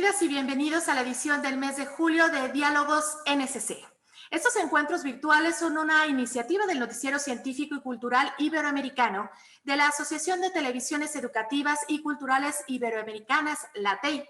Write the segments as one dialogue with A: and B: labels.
A: Bienvenidas y bienvenidos a la edición del mes de julio de Diálogos NSC. Estos encuentros virtuales son una iniciativa del Noticiero Científico y Cultural Iberoamericano de la Asociación de Televisiones Educativas y Culturales Iberoamericanas, la TEI.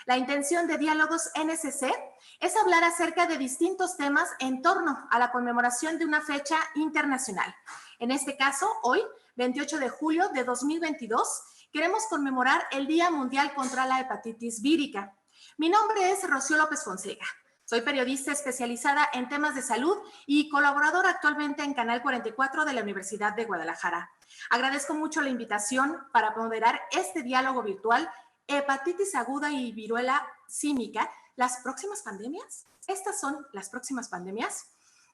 A: La intención de Diálogos NSC es hablar acerca de distintos temas en torno a la conmemoración de una fecha internacional. En este caso, hoy, 28 de julio de 2022, queremos conmemorar el Día Mundial contra la Hepatitis Vírica. Mi nombre es Rocío López Fonseca. Soy periodista especializada en temas de salud y colaboradora actualmente en Canal 44 de la Universidad de Guadalajara. Agradezco mucho la invitación para moderar este diálogo virtual Hepatitis aguda y viruela símica, ¿las próximas pandemias? ¿Estas son las próximas pandemias?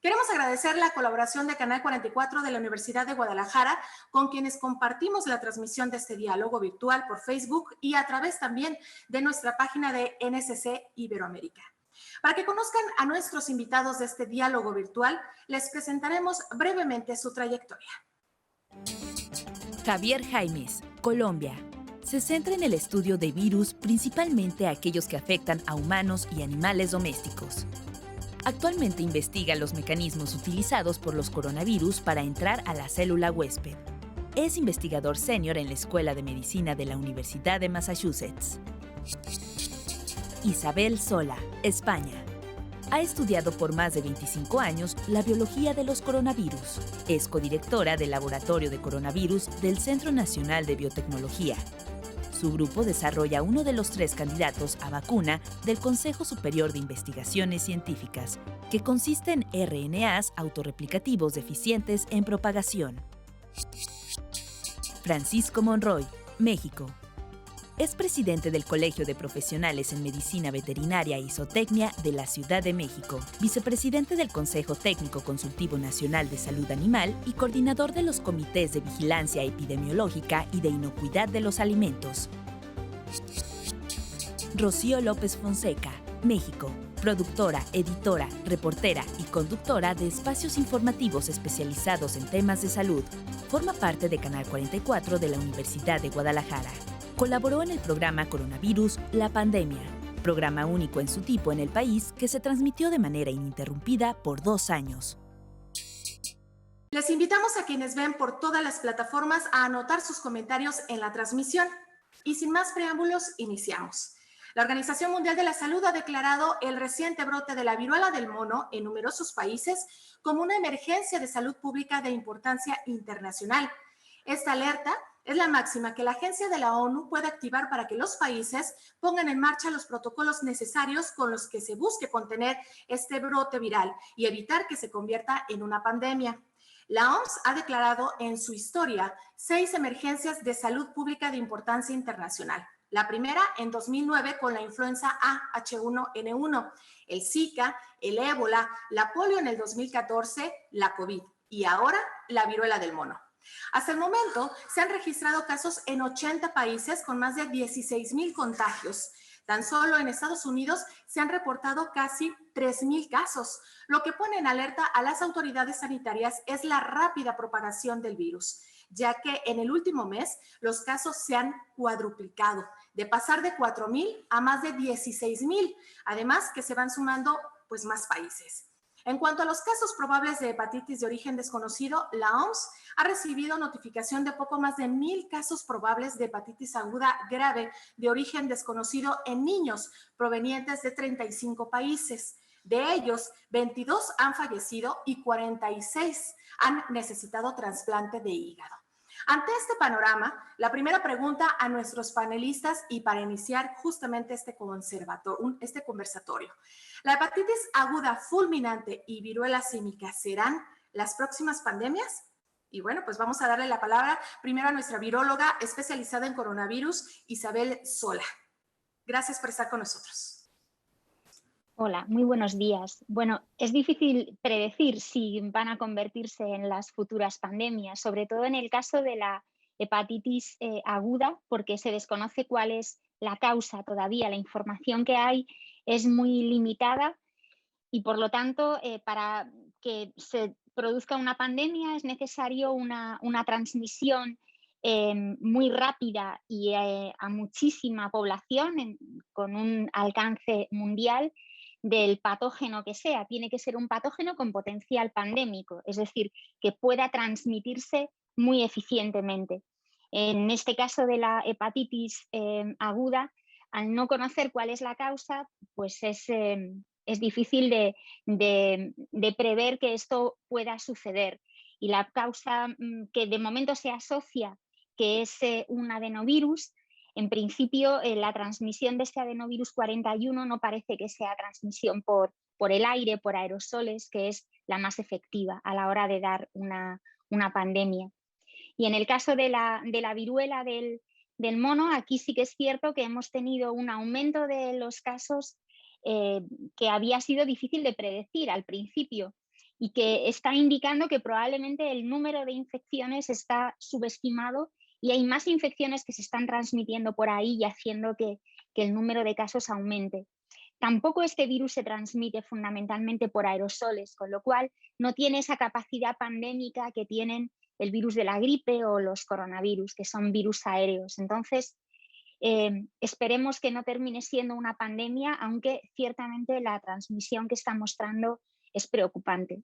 A: Queremos agradecer la colaboración de Canal 44 de la Universidad de Guadalajara, con quienes compartimos la transmisión de este diálogo virtual por Facebook y a través también de nuestra página de NSC Iberoamérica. Para que conozcan a nuestros invitados de este diálogo virtual, les presentaremos brevemente su trayectoria.
B: Javier Jaimes, Colombia. Se centra en el estudio de virus, principalmente aquellos que afectan a humanos y animales domésticos. Actualmente investiga los mecanismos utilizados por los coronavirus para entrar a la célula huésped. Es investigador senior en la Escuela de Medicina de la Universidad de Massachusetts. Isabel Sola, España. Ha estudiado por más de 25 años la biología de los coronavirus. Es codirectora del Laboratorio de Coronavirus del Centro Nacional de Biotecnología. Su grupo desarrolla uno de los 3 candidatos a vacuna del Consejo Superior de Investigaciones Científicas, que consiste en RNAs autorreplicativos deficientes en propagación. Francisco Monroy, México. Es presidente del Colegio de Profesionales en Medicina Veterinaria y Zootecnia de la Ciudad de México, vicepresidente del Consejo Técnico Consultivo Nacional de Salud Animal y coordinador de los comités de vigilancia epidemiológica y de inocuidad de los alimentos. Rocío López Fonseca, México. Productora, editora, reportera y conductora de espacios informativos especializados en temas de salud. Forma parte de Canal 44 de la Universidad de Guadalajara. Colaboró en el programa Coronavirus, la pandemia, programa único en su tipo en el país que se transmitió de manera ininterrumpida por 2 años.
A: Les invitamos a quienes ven por todas las plataformas a anotar sus comentarios en la transmisión. Y sin más preámbulos, iniciamos. La Organización Mundial de la Salud ha declarado el reciente brote de la viruela del mono en numerosos países como una emergencia de salud pública de importancia internacional. Esta alerta es la máxima que la agencia de la ONU puede activar para que los países pongan en marcha los protocolos necesarios con los que se busque contener este brote viral y evitar que se convierta en una pandemia. La OMS ha declarado en su historia 6 emergencias de salud pública de importancia internacional. La primera en 2009 con la influenza A H1N1, el Zika, el ébola, la polio en el 2014, la COVID y ahora la viruela del mono. Hasta el momento se han registrado casos en 80 países con más de 16,000 contagios. Tan solo en Estados Unidos se han reportado casi 3,000 casos. Lo que pone en alerta a las autoridades sanitarias es la rápida propagación del virus, ya que en el último mes los casos se han cuadruplicado, de pasar de 4,000 a más de 16,000, además que se van sumando más países. En cuanto a los casos probables de hepatitis de origen desconocido, la OMS ha recibido notificación de poco más de 1,000 casos probables de hepatitis aguda grave de origen desconocido en niños provenientes de 35 países. De ellos, 22 han fallecido y 46 han necesitado trasplante de hígado. Ante este panorama, la primera pregunta a nuestros panelistas y para iniciar justamente este conversatorio. ¿La hepatitis aguda fulminante y viruela símica serán las próximas pandemias? Y bueno, pues vamos a darle la palabra primero a nuestra viróloga especializada en coronavirus, Isabel Sola. Gracias por estar con nosotros.
C: Hola, muy buenos días. Bueno, es difícil predecir si van a convertirse en las futuras pandemias, sobre todo en el caso de la hepatitis aguda, porque se desconoce cuál es la causa todavía. La información que hay es muy limitada y, por lo tanto, para que se produzca una pandemia es necesario una transmisión muy rápida y a muchísima población con un alcance mundial del patógeno que sea. Tiene que ser un patógeno con potencial pandémico, es decir, que pueda transmitirse muy eficientemente. En este caso de la hepatitis aguda, al no conocer cuál es la causa, pues es difícil de prever que esto pueda suceder. Y la causa que de momento se asocia, que es un adenovirus, en principio la transmisión de este adenovirus 41 no parece que sea transmisión por el aire, por aerosoles, que es la más efectiva a la hora de dar una pandemia. Y en el caso de la viruela del mono, aquí sí que es cierto que hemos tenido un aumento de los casos que había sido difícil de predecir al principio y que está indicando que probablemente el número de infecciones está subestimado y hay más infecciones que se están transmitiendo por ahí y haciendo que el número de casos aumente. Tampoco este virus se transmite fundamentalmente por aerosoles, con lo cual no tiene esa capacidad pandémica que tienen el virus de la gripe o los coronavirus, que son virus aéreos. Entonces, esperemos que no termine siendo una pandemia, aunque ciertamente la transmisión que está mostrando es preocupante.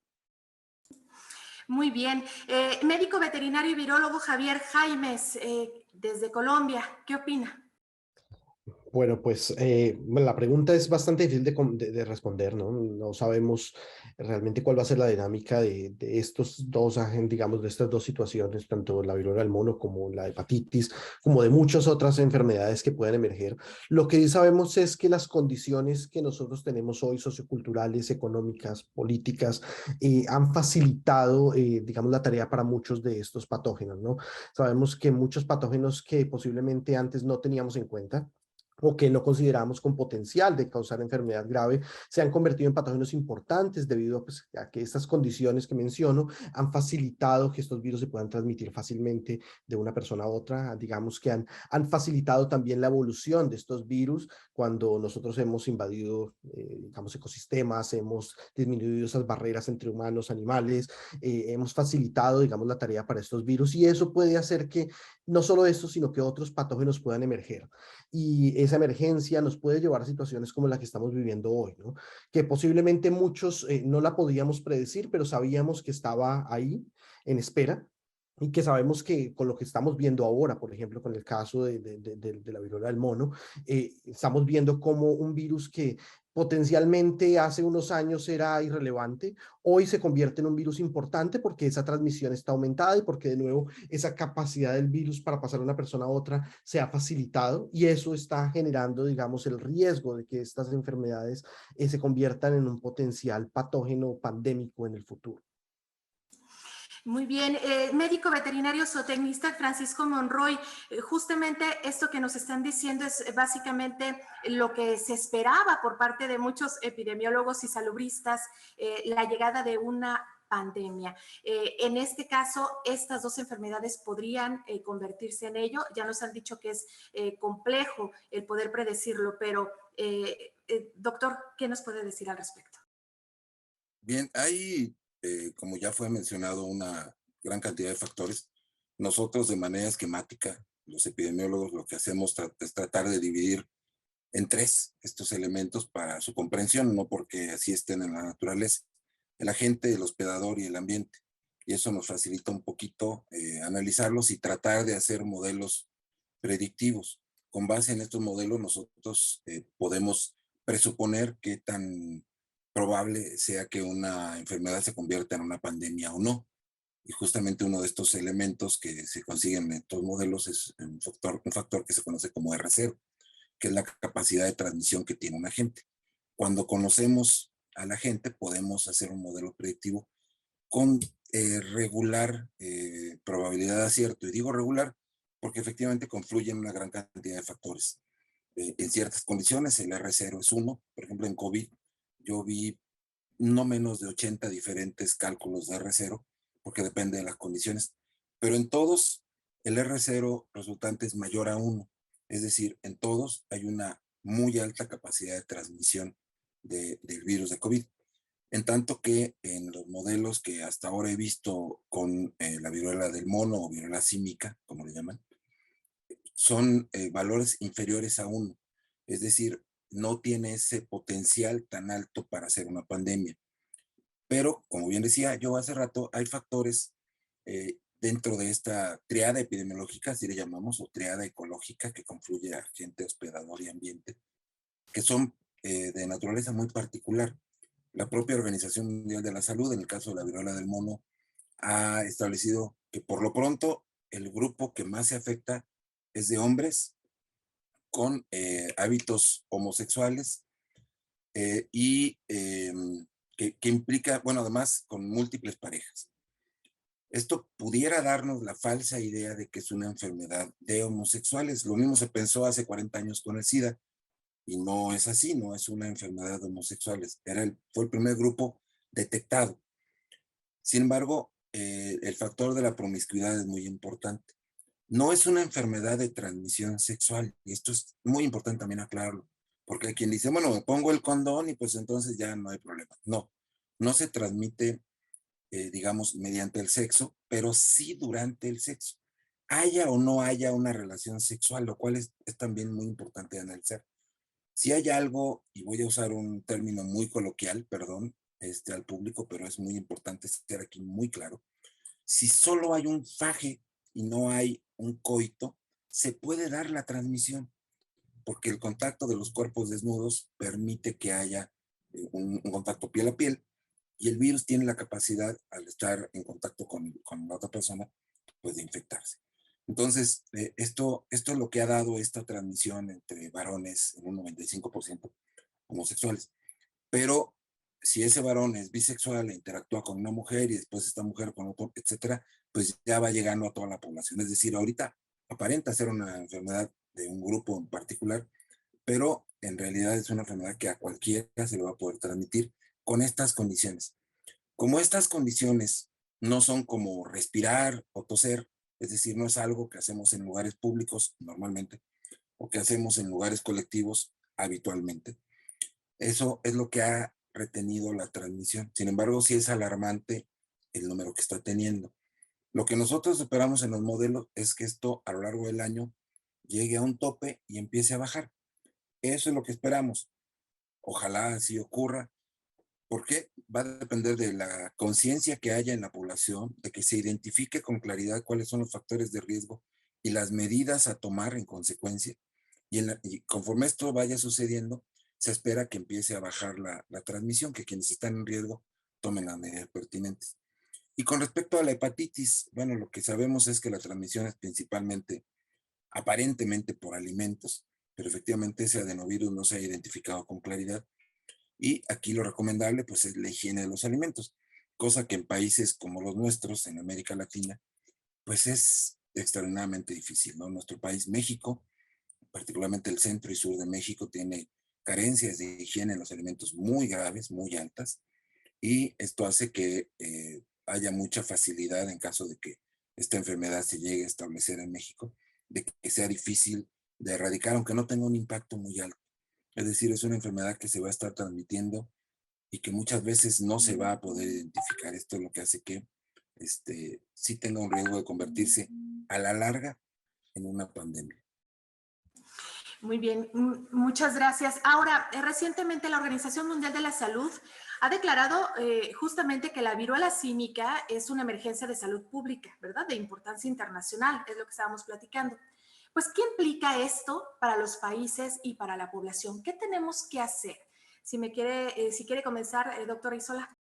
A: Muy bien. Médico veterinario y virólogo Javier Jaimes, desde Colombia, ¿qué opina?
D: Bueno, pues la pregunta es bastante difícil de responder, ¿no? No sabemos realmente cuál va a ser la dinámica de estos dos agentes, digamos, de estas dos situaciones, tanto la viruela del mono como la hepatitis, como de muchas otras enfermedades que pueden emerger. Lo que sí sabemos es que las condiciones que nosotros tenemos hoy, socioculturales, económicas, políticas, han facilitado, digamos, la tarea para muchos de estos patógenos, ¿no? Sabemos que muchos patógenos que posiblemente antes no teníamos en cuenta, o que no consideramos con potencial de causar enfermedad grave, se han convertido en patógenos importantes debido pues, a que estas condiciones que menciono han facilitado que estos virus se puedan transmitir fácilmente de una persona a otra. Digamos que han facilitado también la evolución de estos virus cuando nosotros hemos invadido, digamos, ecosistemas, hemos disminuido esas barreras entre humanos, animales, hemos facilitado, digamos, la tarea para estos virus, y eso puede hacer que no solo estos, sino que otros patógenos puedan emerger. Y esa emergencia nos puede llevar a situaciones como la que estamos viviendo hoy, ¿no? Que posiblemente muchos no la podíamos predecir, pero sabíamos que estaba ahí en espera, y que sabemos que con lo que estamos viendo ahora, por ejemplo, con el caso de la viruela del mono, estamos viendo como un virus que potencialmente hace unos años era irrelevante, hoy se convierte en un virus importante porque esa transmisión está aumentada y porque de nuevo esa capacidad del virus para pasar de una persona a otra se ha facilitado, y eso está generando, digamos, el riesgo de que estas enfermedades se conviertan en un potencial patógeno pandémico en el futuro.
A: Muy bien, médico veterinario zootecnista Francisco Monroy, justamente esto que nos están diciendo es básicamente lo que se esperaba por parte de muchos epidemiólogos y salubristas, la llegada de una pandemia. En este caso, estas dos enfermedades podrían convertirse en ello. Ya nos han dicho que es complejo el poder predecirlo, pero doctor, ¿qué nos puede decir al respecto?
E: Bien, hay, como ya fue mencionado, una gran cantidad de factores. Nosotros de manera esquemática, los epidemiólogos, lo que hacemos es tratar de dividir en tres estos elementos para su comprensión, no porque así estén en la naturaleza: el agente, el hospedador y el ambiente. Y eso nos facilita un poquito analizarlos y tratar de hacer modelos predictivos. Con base en estos modelos nosotros podemos presuponer qué tan probable sea que una enfermedad se convierta en una pandemia o no. Y justamente uno de estos elementos que se consiguen en estos modelos es un factor que se conoce como R0, que es la capacidad de transmisión que tiene un agente. Cuando conocemos al agente, podemos hacer un modelo predictivo con regular probabilidad de acierto. Y digo regular porque efectivamente confluyen una gran cantidad de factores. En ciertas condiciones, el R0 es uno. Por ejemplo, en COVID, yo vi no menos de 80 diferentes cálculos de R0, porque depende de las condiciones. Pero en todos, el R0 resultante es mayor a 1. Es decir, en todos hay una muy alta capacidad de transmisión del virus de COVID. En tanto que en los modelos que hasta ahora he visto con la viruela del mono o viruela símica, como le llaman, son valores inferiores a 1. Es decir, no tiene ese potencial tan alto para hacer una pandemia. Pero, como bien decía yo hace rato, hay factores dentro de esta triada epidemiológica, así le llamamos, o triada ecológica, que confluye a gente, hospedador y ambiente, que son de naturaleza muy particular. La propia Organización Mundial de la Salud, en el caso de la viruela del mono, ha establecido que por lo pronto el grupo que más se afecta es de hombres con hábitos homosexuales y que implica, bueno, además con múltiples parejas. Esto pudiera darnos la falsa idea de que es una enfermedad de homosexuales. Lo mismo se pensó hace 40 años con el SIDA y no es así, no es una enfermedad de homosexuales. Fue el primer grupo detectado. Sin embargo, el factor de la promiscuidad es muy importante. No es una enfermedad de transmisión sexual, y esto es muy importante también aclararlo, porque hay quien dice, bueno, me pongo el condón y pues entonces ya no hay problema. No, no se transmite, digamos, mediante el sexo, pero sí durante el sexo. Haya o no haya una relación sexual, lo cual es también muy importante de analizar. Si hay algo, y voy a usar un término muy coloquial, perdón, al público, pero es muy importante ser aquí muy claro. Si solo hay un faje y no hay un coito, se puede dar la transmisión, porque el contacto de los cuerpos desnudos permite que haya un contacto piel a piel, y el virus tiene la capacidad, al estar en contacto con la otra persona, pues de infectarse. Entonces, esto es lo que ha dado esta transmisión entre varones en un 95% homosexuales. Pero si ese varón es bisexual e interactúa con una mujer y después esta mujer con otro, etcétera, pues ya va llegando a toda la población. Es decir, ahorita aparenta ser una enfermedad de un grupo en particular, pero en realidad es una enfermedad que a cualquiera se le va a poder transmitir con estas condiciones. Como estas condiciones no son como respirar o toser, es decir, no es algo que hacemos en lugares públicos normalmente o que hacemos en lugares colectivos habitualmente. Eso es lo que ha retenido la transmisión. Sin embargo, sí es alarmante el número que está teniendo. Lo que nosotros esperamos en los modelos es que esto a lo largo del año llegue a un tope y empiece a bajar. Eso es lo que esperamos. Ojalá así ocurra, porque va a depender de la conciencia que haya en la población, de que se identifique con claridad cuáles son los factores de riesgo y las medidas a tomar en consecuencia. Y conforme esto vaya sucediendo, se espera que empiece a bajar la transmisión, que quienes están en riesgo tomen las medidas pertinentes. Y con respecto a la hepatitis, bueno, lo que sabemos es que la transmisión es principalmente, aparentemente por alimentos, pero efectivamente ese adenovirus no se ha identificado con claridad. Y aquí lo recomendable pues es la higiene de los alimentos, cosa que en países como los nuestros, en América Latina, pues es extraordinariamente difícil, ¿no? Nuestro país, México, particularmente el centro y sur de México, tiene carencias de higiene en los alimentos muy graves, muy altas, y esto hace que haya mucha facilidad en caso de que esta enfermedad se llegue a establecer en México, de que sea difícil de erradicar, aunque no tenga un impacto muy alto. Es decir, es una enfermedad que se va a estar transmitiendo y que muchas veces no se va a poder identificar. Esto es lo que hace que sí tenga un riesgo de convertirse a la larga en una pandemia.
A: Muy bien, muchas gracias. Ahora, recientemente la Organización Mundial de la Salud ha declarado justamente que la viruela símica es una emergencia de salud pública, ¿verdad? De importancia internacional, es lo que estábamos platicando. Pues, ¿qué implica esto para los países y para la población? ¿Qué tenemos que hacer? Si quiere comenzar, doctora Isola.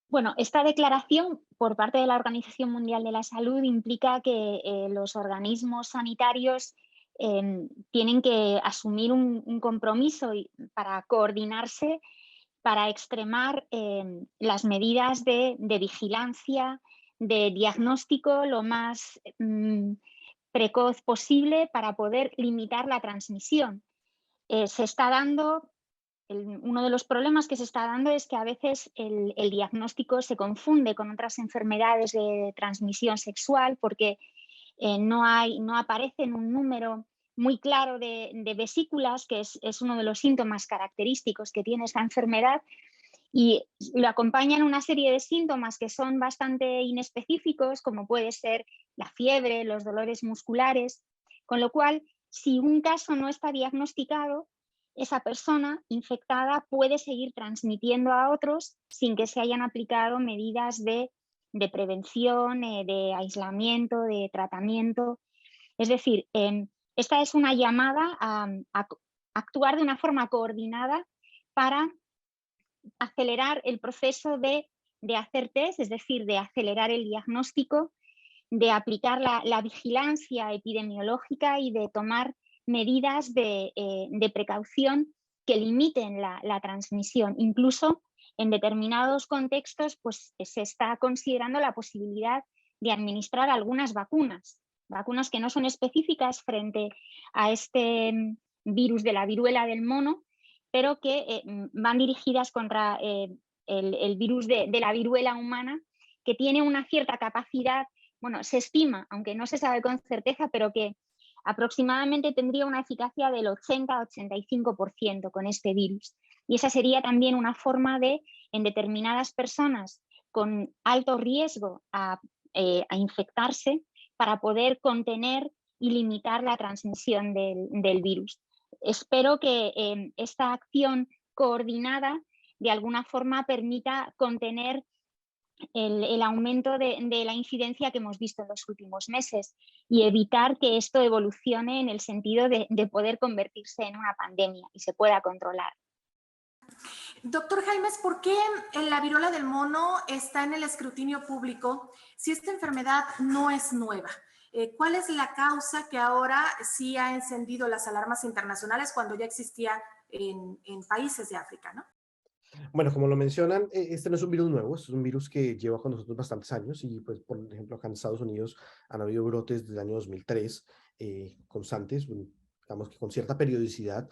C: Bueno, esta declaración por parte de la Organización Mundial de la Salud implica que los organismos sanitarios tienen que asumir un compromiso para coordinarse, para extremar las medidas de vigilancia, de diagnóstico lo más precoz posible para poder limitar la transmisión. Se está dando uno de los problemas que se está dando es que a veces el diagnóstico se confunde con otras enfermedades de transmisión sexual porque no aparece en un número muy claro de vesículas, que es uno de los síntomas característicos que tiene esta enfermedad, y lo acompañan una serie de síntomas que son bastante inespecíficos, como puede ser la fiebre, los dolores musculares, con lo cual, si un caso no está diagnosticado, esa persona infectada puede seguir transmitiendo a otros sin que se hayan aplicado medidas de prevención, de aislamiento, de tratamiento. Es decir, esta es una llamada a actuar de una forma coordinada para acelerar el proceso de hacer test, es decir, de acelerar el diagnóstico, de aplicar la vigilancia epidemiológica y de tomar medidas de precaución que limiten la transmisión. Incluso en determinados contextos, pues, se está considerando la posibilidad de administrar algunas vacunas que no son específicas frente a este virus de la viruela del mono, pero que van dirigidas contra el virus de la viruela humana, que tiene una cierta capacidad, bueno, se estima, aunque no se sabe con certeza, pero que aproximadamente tendría una eficacia del 80-85% con este virus. Y esa sería también una forma de, en determinadas personas con alto riesgo a infectarse, para poder contener y limitar la transmisión del virus. Espero que esta acción coordinada de alguna forma permita contener el aumento de la incidencia que hemos visto en los últimos meses y evitar que esto evolucione en el sentido de poder convertirse en una pandemia y se pueda controlar.
A: Doctor Jaimes, ¿por qué la viruela del mono está en el escrutinio público si esta enfermedad no es nueva? ¿Cuál es la causa que ahora sí ha encendido las alarmas internacionales cuando ya existía en países de África, ¿no?
D: Bueno, como lo mencionan, este no es un virus nuevo, es un virus que lleva con nosotros bastantes años y, pues, por ejemplo, acá en Estados Unidos han habido brotes desde el año 2003, constantes, digamos que con cierta periodicidad,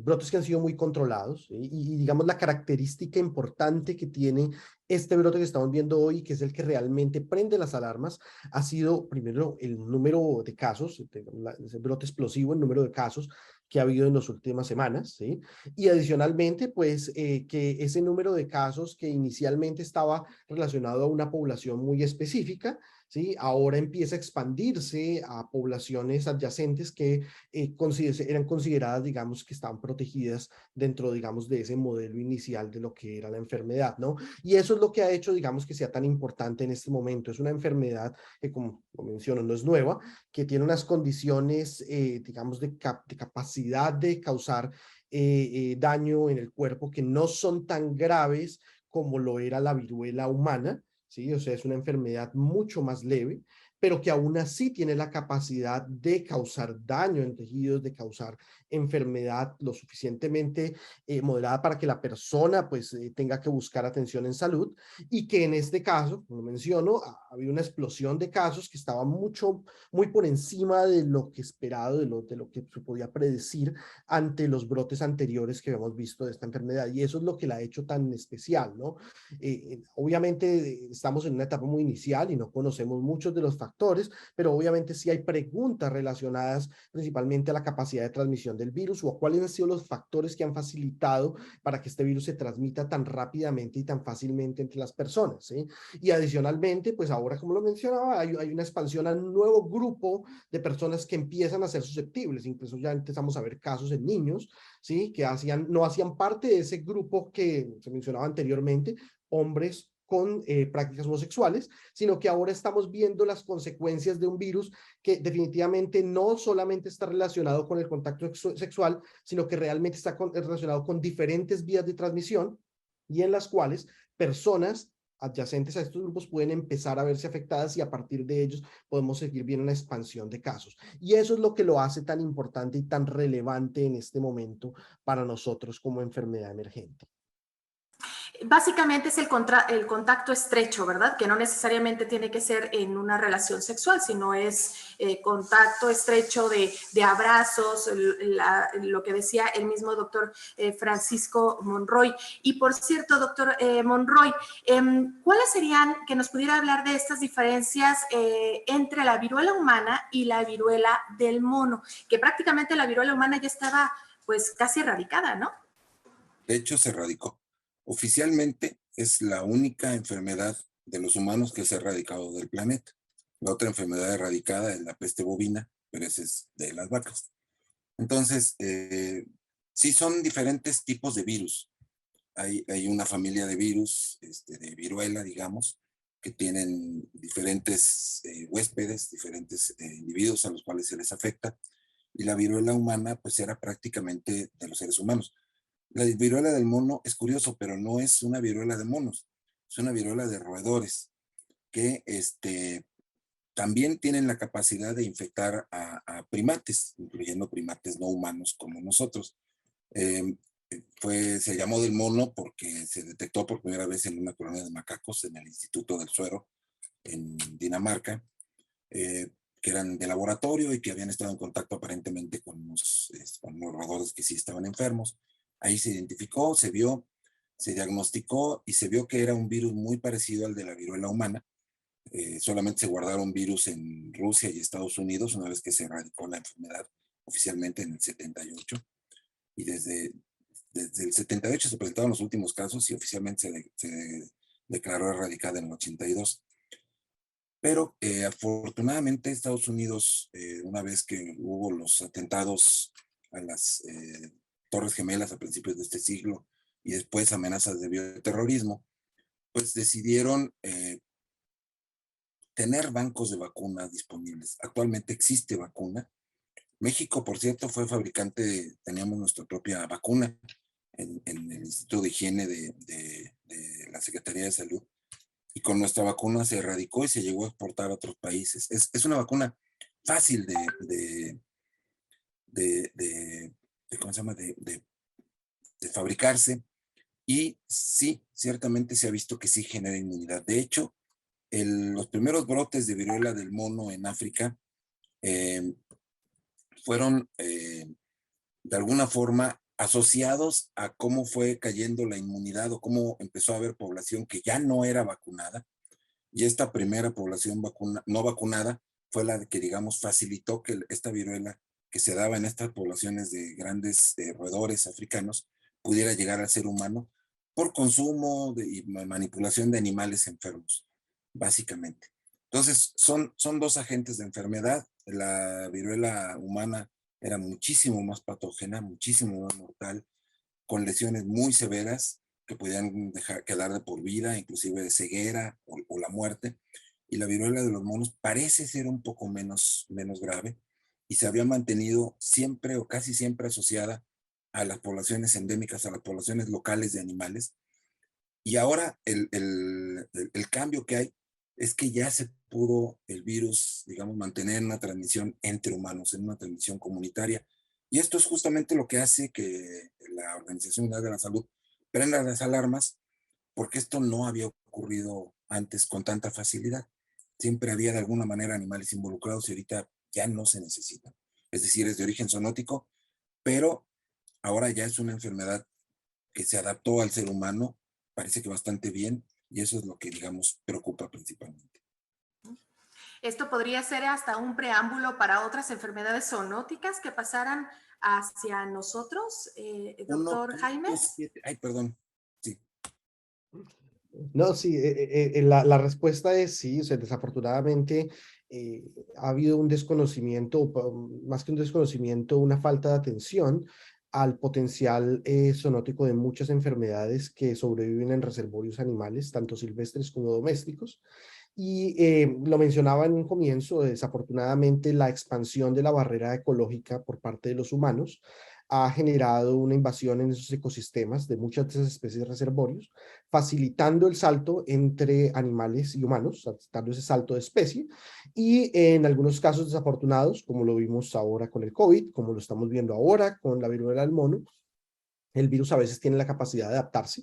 D: brotes que han sido muy controlados, y digamos la característica importante que tiene este brote que estamos viendo hoy, que es el que realmente prende las alarmas, ha sido primero el número de casos, ese brote explosivo, el número de casos que ha habido en las últimas semanas, ¿sí? Y adicionalmente, pues, que ese número de casos que inicialmente estaba relacionado a una población muy específica, ¿sí? Ahora empieza a expandirse a poblaciones adyacentes que eran consideradas, digamos, que estaban protegidas dentro, digamos, de ese modelo inicial de lo que era la enfermedad, ¿no? Y eso es lo que ha hecho, digamos, que sea tan importante en este momento. Es una enfermedad que, como lo menciono, no es nueva, que tiene unas condiciones, digamos, de capacidad de causar daño en el cuerpo que no son tan graves como lo era la viruela humana, ¿sí? O sea, es una enfermedad mucho más leve, pero que aún así tiene la capacidad de causar daño en tejidos, de causar enfermedad lo suficientemente moderada para que la persona, pues, tenga que buscar atención en salud, y que en este caso, como menciono, había una explosión de casos que estaba muy por encima de lo que esperado, de lo que se podía predecir ante los brotes anteriores que habíamos visto de esta enfermedad, y eso es lo que la ha hecho tan especial, ¿no? Obviamente estamos en una etapa muy inicial y no conocemos muchos de los factores, pero obviamente sí hay preguntas relacionadas principalmente a la capacidad de transmisión del virus, o a cuáles han sido los factores que han facilitado para que este virus se transmita tan rápidamente y tan fácilmente entre las personas, ¿sí? Y adicionalmente, pues ahora, como lo mencionaba, hay una expansión a un nuevo grupo de personas que empiezan a ser susceptibles. Incluso ya empezamos a ver casos en niños, ¿sí? Que no hacían parte de ese grupo que se mencionaba anteriormente, hombres con prácticas homosexuales, sino que ahora estamos viendo las consecuencias de un virus que definitivamente no solamente está relacionado con el contacto sexual, sino que realmente está relacionado con diferentes vías de transmisión, y en las cuales personas adyacentes a estos grupos pueden empezar a verse afectadas, y a partir de ellos podemos seguir viendo una expansión de casos. Y eso es lo que lo hace tan importante y tan relevante en este momento para nosotros como enfermedad emergente.
A: Básicamente es el contacto estrecho, ¿verdad? Que no necesariamente tiene que ser en una relación sexual, sino es contacto estrecho de abrazos, lo que decía el mismo doctor Francisco Monroy. Y por cierto, doctor Monroy, ¿cuáles serían, que nos pudiera hablar de estas diferencias entre la viruela humana y la viruela del mono? Que prácticamente la viruela humana ya estaba pues casi erradicada, ¿no?
E: De hecho, se erradicó. Oficialmente es la única enfermedad de los humanos que se ha erradicado del planeta. La otra enfermedad erradicada es la peste bovina, pero esa es de las vacas. Entonces, sí son diferentes tipos de virus. Hay una familia de virus, de viruela, digamos, que tienen diferentes huéspedes, diferentes individuos a los cuales se les afecta. Y la viruela humana, pues era prácticamente de los seres humanos. La viruela del mono es curioso, pero no es una viruela de monos, es una viruela de roedores que también tienen la capacidad de infectar a primates, incluyendo primates no humanos como nosotros. Se llamó del mono porque se detectó por primera vez en una colonia de macacos en el Instituto del Suero en Dinamarca, que eran de laboratorio y que habían estado en contacto aparentemente con los roedores que sí estaban enfermos. Ahí se identificó, se vio, se diagnosticó y se vio que era un virus muy parecido al de la viruela humana. Solamente se guardaron virus en Rusia y Estados Unidos una vez que se erradicó la enfermedad oficialmente en el 78. Y desde el 78 se presentaron los últimos casos y oficialmente se declaró erradicada en el 82. Pero afortunadamente Estados Unidos, una vez que hubo los atentados a las Torres Gemelas a principios de este siglo y después amenazas de bioterrorismo, pues decidieron tener bancos de vacunas disponibles. Actualmente existe vacuna. México, por cierto, fue fabricante, teníamos nuestra propia vacuna en el Instituto de Higiene de la Secretaría de Salud. Y con nuestra vacuna se erradicó y se llegó a exportar a otros países. Es una vacuna fácil ¿cómo se llama? De fabricarse. Y sí, ciertamente se ha visto que sí genera inmunidad. De hecho, los primeros brotes de viruela del mono en África fueron de alguna forma asociados a cómo fue cayendo la inmunidad o cómo empezó a haber población que ya no era vacunada. Y esta primera población no vacunada fue la que, digamos, facilitó que esta viruela que se daba en estas poblaciones de grandes roedores africanos pudiera llegar al ser humano por consumo y manipulación de animales enfermos, básicamente. Entonces, son dos agentes de enfermedad. La viruela humana era muchísimo más patógena, muchísimo más mortal, con lesiones muy severas que podían quedar de por vida, inclusive de ceguera o la muerte. Y la viruela de los monos parece ser un poco menos grave y se había mantenido siempre o casi siempre asociada a las poblaciones endémicas, a las poblaciones locales de animales. Y ahora el cambio que hay es que ya se pudo el virus, digamos, mantener en una transmisión entre humanos, en una transmisión comunitaria. Y esto es justamente lo que hace que la Organización Mundial de la Salud prenda las alarmas, porque esto no había ocurrido antes con tanta facilidad. Siempre había de alguna manera animales involucrados y ahorita ya no se necesitan. Es decir, es de origen zoonótico, pero ahora ya es una enfermedad que se adaptó al ser humano, parece que bastante bien, y eso es lo que, digamos, preocupa principalmente.
A: Esto podría ser hasta un preámbulo para otras enfermedades zoonóticas que pasaran hacia nosotros, doctor Jaime.
E: Ay, perdón. Sí.
D: No, sí, la respuesta es sí, o sea, desafortunadamente ha habido un desconocimiento, más que un desconocimiento, una falta de atención al potencial zoonótico de muchas enfermedades que sobreviven en reservorios animales, tanto silvestres como domésticos. Y lo mencionaba en un comienzo, desafortunadamente la expansión de la barrera ecológica por parte de los humanos ha generado una invasión en esos ecosistemas de muchas de esas especies de reservorios, facilitando el salto entre animales y humanos, dando ese salto de especie, y en algunos casos desafortunados, como lo vimos ahora con el COVID, como lo estamos viendo ahora con la viruela del mono, el virus a veces tiene la capacidad de adaptarse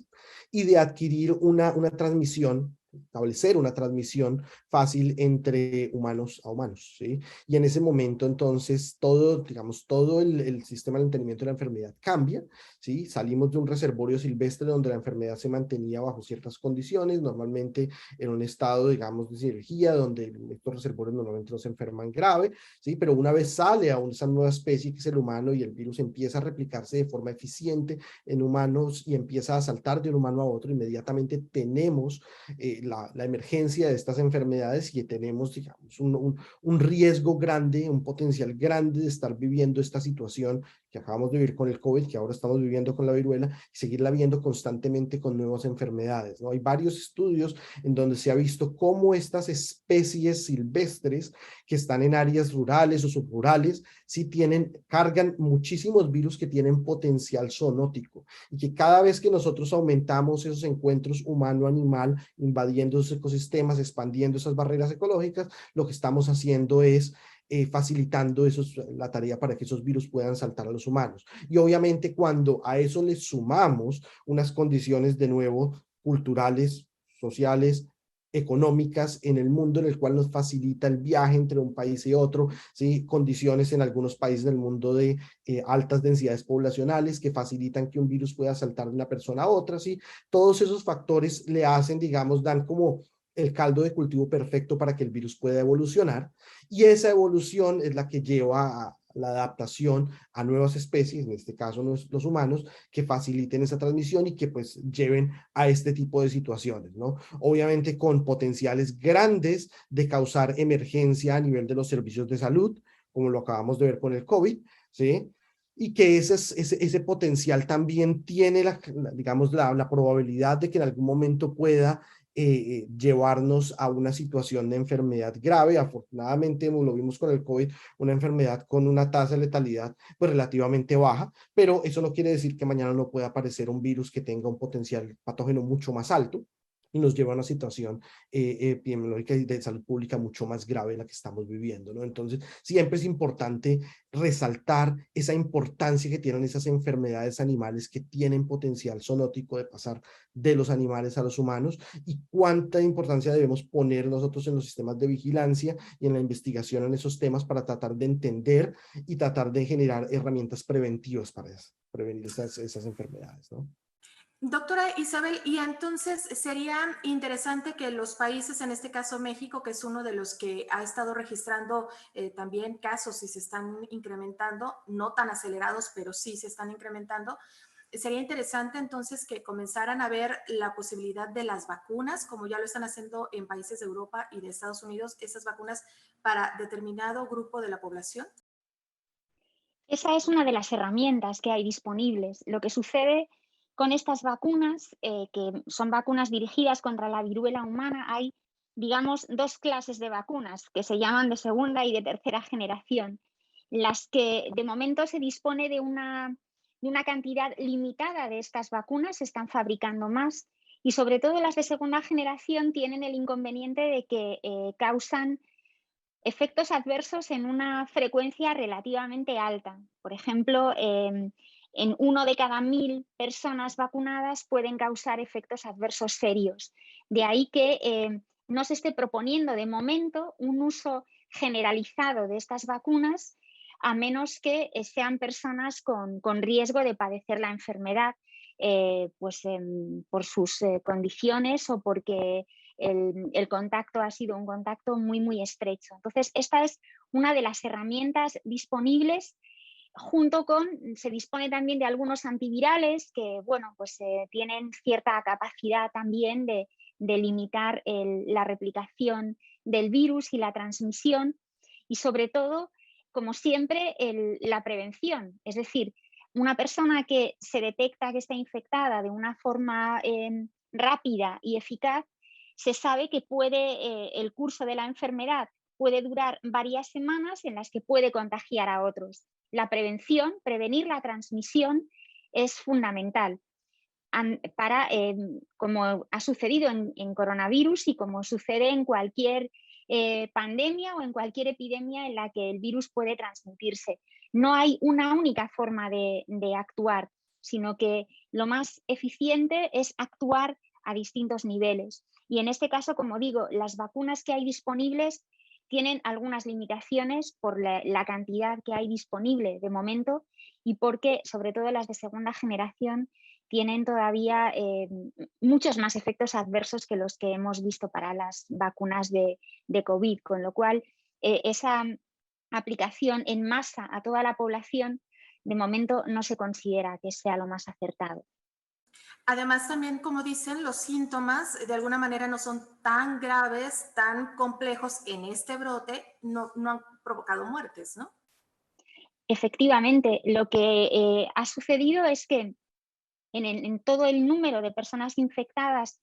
D: y de adquirir una transmisión, establecer una transmisión fácil entre humanos a humanos, ¿sí? Y en ese momento, entonces, todo, digamos, todo el sistema de mantenimiento de la enfermedad cambia, ¿sí? Salimos de un reservorio silvestre donde la enfermedad se mantenía bajo ciertas condiciones, normalmente en un estado, digamos, de cirugía, donde estos reservorios normalmente no se enferman grave, ¿sí? Pero una vez sale a esa nueva especie que es el humano y el virus empieza a replicarse de forma eficiente en humanos y empieza a saltar de un humano a otro, inmediatamente tenemos la emergencia de estas enfermedades y tenemos, digamos, un riesgo grande, un potencial grande de estar viviendo esta situación que acabamos de vivir con el COVID, que ahora estamos viviendo con la viruela, y seguirla viendo constantemente con nuevas enfermedades, ¿no? Hay varios estudios en donde se ha visto cómo estas especies silvestres que están en áreas rurales o subrurales, sí cargan muchísimos virus que tienen potencial zoonótico, y que cada vez que nosotros aumentamos esos encuentros humano-animal, invadiendo esos ecosistemas, expandiendo esas barreras ecológicas, lo que estamos haciendo es facilitando la tarea para que esos virus puedan saltar a los humanos. Y obviamente cuando a eso le sumamos unas condiciones de nuevo culturales, sociales, económicas en el mundo en el cual nos facilita el viaje entre un país y otro, ¿sí? Condiciones en algunos países del mundo de altas densidades poblacionales que facilitan que un virus pueda saltar de una persona a otra, ¿sí? Todos esos factores le hacen, digamos, dan como el caldo de cultivo perfecto para que el virus pueda evolucionar, y esa evolución es la que lleva a la adaptación a nuevas especies, en este caso los humanos, que faciliten esa transmisión y que pues lleven a este tipo de situaciones, ¿no? Obviamente con potenciales grandes de causar emergencia a nivel de los servicios de salud, como lo acabamos de ver con el COVID, ¿sí? Y que ese potencial también tiene, digamos, la probabilidad de que en algún momento pueda llevarnos a una situación de enfermedad grave. Afortunadamente, lo vimos con el COVID, una enfermedad con una tasa de letalidad pues relativamente baja, pero eso no quiere decir que mañana no pueda aparecer un virus que tenga un potencial patógeno mucho más alto y nos lleva a una situación epidemiológica y de salud pública mucho más grave de la que estamos viviendo, ¿no? Entonces, siempre es importante resaltar esa importancia que tienen esas enfermedades animales que tienen potencial zoonótico de pasar de los animales a los humanos, y cuánta importancia debemos poner nosotros en los sistemas de vigilancia y en la investigación en esos temas para tratar de entender y tratar de generar herramientas preventivas para prevenir esas enfermedades, ¿no?
A: Doctora Isabel, y entonces sería interesante que los países, en este caso México, que es uno de los que ha estado registrando también casos y se están incrementando, no tan acelerados, pero sí se están incrementando, sería interesante entonces que comenzaran a ver la posibilidad de las vacunas, como ya lo están haciendo en países de Europa y de Estados Unidos, esas vacunas para determinado grupo de la población.
C: Esa es una de las herramientas que hay disponibles. Lo que sucede con estas vacunas, que son vacunas dirigidas contra la viruela humana, hay, digamos, dos clases de vacunas que se llaman de segunda y de tercera generación. Las que de momento se dispone de una cantidad limitada de estas vacunas, se están fabricando más, y sobre todo las de segunda generación tienen el inconveniente de que causan efectos adversos en una frecuencia relativamente alta. Por ejemplo, en 1 de cada 1000 personas vacunadas pueden causar efectos adversos serios. De ahí que no se esté proponiendo de momento un uso generalizado de estas vacunas, a menos que sean personas con riesgo de padecer la enfermedad, por sus condiciones o porque el contacto ha sido un contacto muy, muy estrecho. Entonces, esta es una de las herramientas disponibles, junto con, se dispone también de algunos antivirales que, bueno, pues tienen cierta capacidad también de limitar la replicación del virus y la transmisión, y sobre todo, como siempre, la prevención. Es decir, una persona que se detecta que está infectada de una forma rápida y eficaz, se sabe que el curso de la enfermedad puede durar varias semanas en las que puede contagiar a otros. La prevención, prevenir la transmisión, es fundamental para, como ha sucedido en coronavirus y como sucede en cualquier pandemia o en cualquier epidemia en la que el virus puede transmitirse. No hay una única forma de actuar. sino que lo más eficiente es actuar a distintos niveles. Y en este caso, como digo, las vacunas que hay disponibles tienen algunas limitaciones por la cantidad que hay disponible de momento y porque, sobre todo las de segunda generación, tienen todavía muchos más efectos adversos que los que hemos visto para las vacunas de COVID, con lo cual esa aplicación en masa a toda la población de momento no se considera que sea lo más acertado.
A: Además, también, como dicen, los síntomas de alguna manera no son tan graves, tan complejos en este brote, no han provocado muertes, ¿no?
C: Efectivamente, lo que ha sucedido es que en todo el número de personas infectadas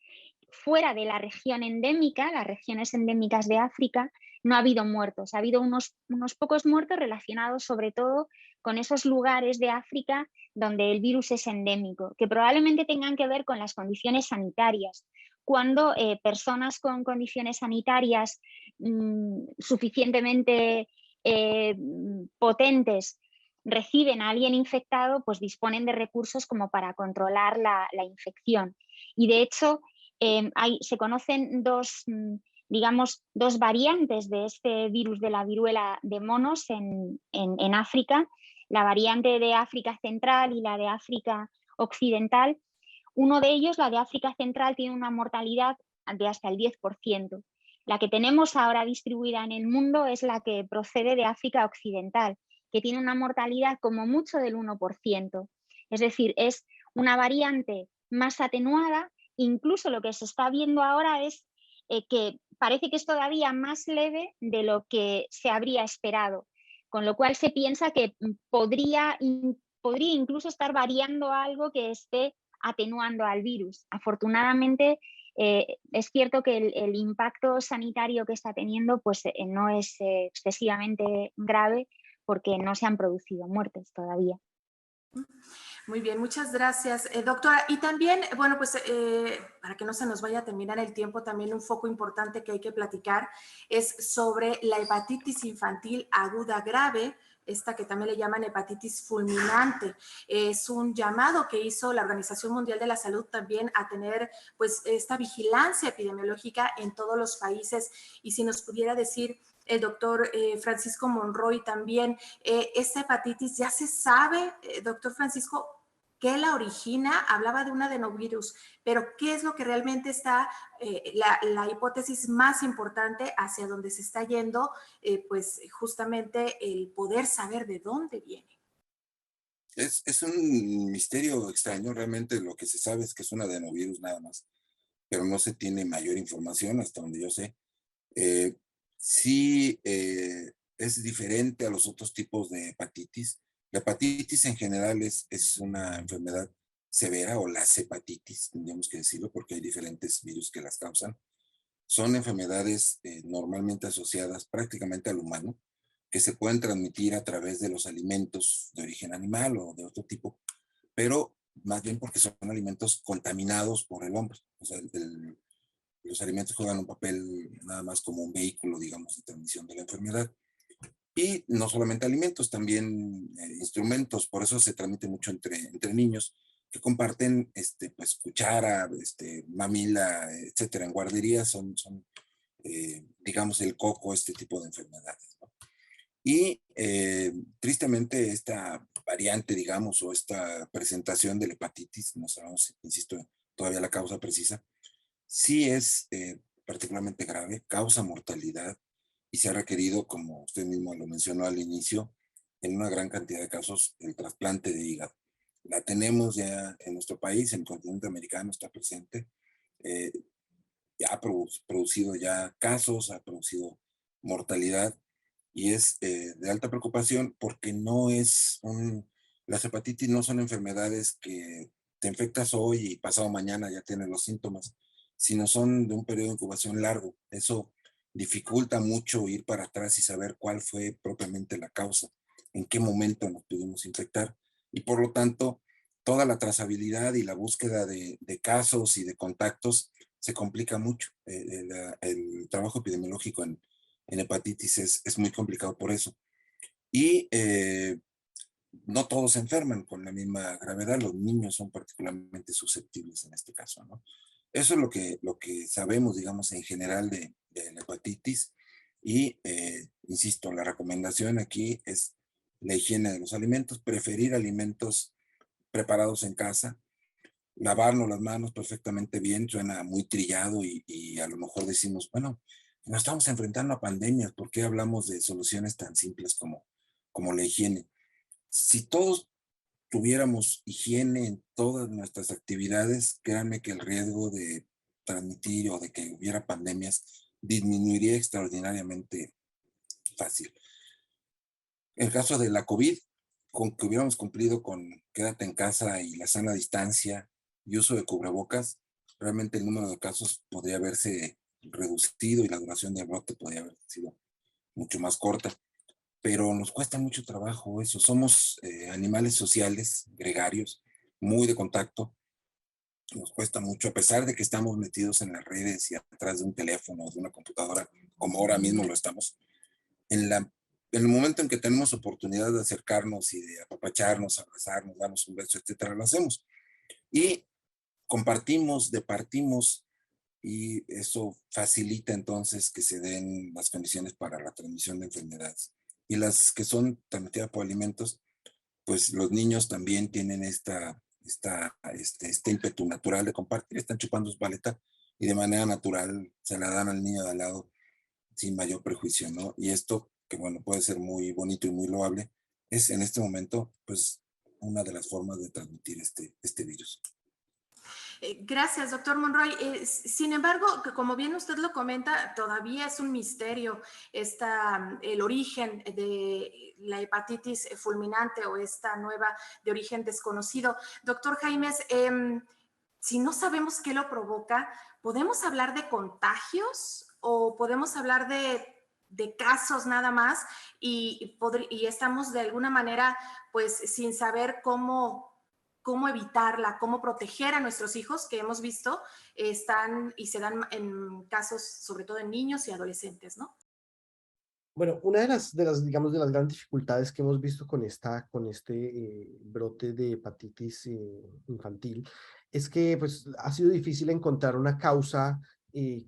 C: fuera de la región endémica, las regiones endémicas de África, no ha habido muertos. Ha habido unos pocos muertos relacionados sobre todo con esos lugares de África donde el virus es endémico, que probablemente tengan que ver con las condiciones sanitarias. Cuando personas con condiciones sanitarias suficientemente potentes reciben a alguien infectado, pues disponen de recursos como para controlar la infección. Y de hecho, se conocen digamos, dos variantes de este virus de la viruela de monos en África, la variante de África Central y la de África Occidental. Uno de ellos, la de África Central, tiene una mortalidad de hasta el 10%. La que tenemos ahora distribuida en el mundo es la que procede de África Occidental, que tiene una mortalidad como mucho del 1%. Es decir, es una variante más atenuada. Incluso lo que se está viendo ahora es que parece que es todavía más leve de lo que se habría esperado, con lo cual se piensa que podría incluso estar variando algo que esté atenuando al virus. Afortunadamente, es cierto que el impacto sanitario que está teniendo pues, no es excesivamente grave porque no se han producido muertes todavía.
A: Muy bien, muchas gracias, doctora. Y también, bueno, pues para que no se nos vaya a terminar el tiempo, también un foco importante que hay que platicar es sobre la hepatitis infantil aguda grave, esta que también le llaman hepatitis fulminante. Es un llamado que hizo la Organización Mundial de la Salud también a tener pues esta vigilancia epidemiológica en todos los países. Y si nos pudiera decir el doctor Francisco Monroy también, esta hepatitis ya se sabe, doctor Francisco, ¿qué la origina? Hablaba de un adenovirus, pero ¿qué es lo que realmente está, la hipótesis más importante hacia donde se está yendo? Pues justamente el poder saber de dónde viene.
E: Es un misterio extraño, realmente lo que se sabe es que es un adenovirus nada más, pero no se tiene mayor información hasta donde yo sé. Sí es diferente a los otros tipos de hepatitis. La hepatitis en general es una enfermedad severa, o las hepatitis, tendríamos que decirlo, porque hay diferentes virus que las causan. Son enfermedades normalmente asociadas prácticamente al humano, que se pueden transmitir a través de los alimentos de origen animal o de otro tipo, pero más bien porque son alimentos contaminados por el hombre. O sea, los alimentos juegan un papel nada más como un vehículo, digamos, de transmisión de la enfermedad. Y no solamente alimentos, también instrumentos, por eso se transmite mucho entre niños que comparten pues, cuchara, mamila, etcétera. En guarderías son digamos, el coco, este tipo de enfermedades, ¿no? Y tristemente esta variante, digamos, o esta presentación de la hepatitis, no sabemos, insisto, todavía la causa precisa, sí es particularmente grave, causa mortalidad y se ha requerido, como usted mismo lo mencionó al inicio, en una gran cantidad de casos el trasplante de hígado. La tenemos ya en nuestro país, en el continente americano está presente, eh, ha producido ya casos, ha producido mortalidad y es de alta preocupación porque las hepatitis no son enfermedades que te infectas hoy y pasado mañana ya tienes los síntomas, sino son de un periodo de incubación largo. Eso dificulta mucho ir para atrás y saber cuál fue propiamente la causa, en qué momento nos pudimos infectar. Y por lo tanto, toda la trazabilidad y la búsqueda de casos y de contactos se complica mucho. El trabajo epidemiológico en hepatitis es muy complicado por eso. Y no todos se enferman con la misma gravedad, los niños son particularmente susceptibles en este caso, ¿no? Eso es lo que sabemos, digamos, en general de la hepatitis. Y, insisto, la recomendación aquí es la higiene de los alimentos, preferir alimentos preparados en casa, lavarnos las manos perfectamente bien. Suena muy trillado y a lo mejor decimos, bueno, nos estamos enfrentando a pandemias, ¿por qué hablamos de soluciones tan simples como la higiene? Si todos tuviéramos higiene en todas nuestras actividades, créanme que el riesgo de transmitir o de que hubiera pandemias disminuiría extraordinariamente fácil. En el caso de la COVID, con que hubiéramos cumplido con quédate en casa y la sana distancia y uso de cubrebocas, realmente el número de casos podría haberse reducido y la duración del brote podría haber sido mucho más corta. Pero nos cuesta mucho trabajo eso. Somos animales sociales, gregarios, muy de contacto. Nos cuesta mucho, a pesar de que estamos metidos en las redes y atrás de un teléfono o de una computadora, como ahora mismo lo estamos. En el momento en que tenemos oportunidad de acercarnos y de apapacharnos, abrazarnos, darnos un beso, etcétera, lo hacemos. Y compartimos, departimos, y eso facilita entonces que se den las condiciones para la transmisión de enfermedades. Y las que son transmitidas por alimentos, pues los niños también tienen este ímpetu natural de compartir, están chupando su paleta y de manera natural se la dan al niño de al lado sin mayor prejuicio, ¿no? Y esto, que bueno, puede ser muy bonito y muy loable, es en este momento, pues, una de las formas de transmitir este virus.
A: Gracias, doctor Monroy. Sin embargo, como bien usted lo comenta, todavía es un misterio el origen de la hepatitis fulminante o esta nueva de origen desconocido. Doctor Jaimes, si no sabemos qué lo provoca, ¿podemos hablar de contagios o podemos hablar de casos nada más y estamos de alguna manera pues sin saber cómo evitarla, cómo proteger a nuestros hijos, que hemos visto están y se dan en casos, sobre todo en niños y adolescentes, ¿no?
D: Bueno, una digamos, de las grandes dificultades que hemos visto con brote de hepatitis infantil es que pues, ha sido difícil encontrar una causa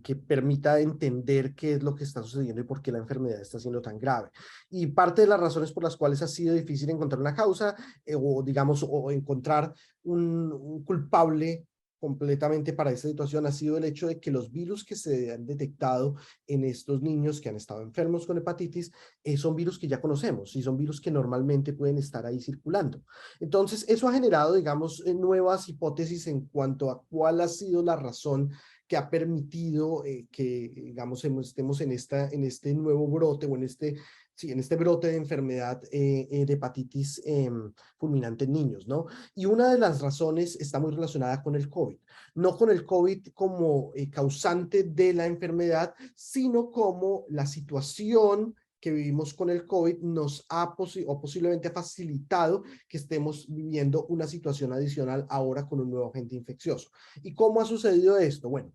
D: que permita entender qué es lo que está sucediendo y por qué la enfermedad está siendo tan grave. Y parte de las razones por las cuales ha sido difícil encontrar una causa o, digamos, o encontrar un culpable completamente para esta situación ha sido el hecho de que los virus que se han detectado en estos niños que han estado enfermos con hepatitis son virus que ya conocemos y son virus que normalmente pueden estar ahí circulando. Entonces, eso ha generado, digamos, nuevas hipótesis en cuanto a cuál ha sido la razón que ha permitido que, digamos, estemos en este nuevo brote o en este brote de enfermedad de hepatitis fulminante en niños, ¿no? Y una de las razones está muy relacionada con el COVID. No con el COVID como causante de la enfermedad, sino como la situación que vivimos con el COVID nos ha posiblemente ha facilitado que estemos viviendo una situación adicional ahora con un nuevo agente infeccioso. ¿Y cómo ha sucedido esto? Bueno,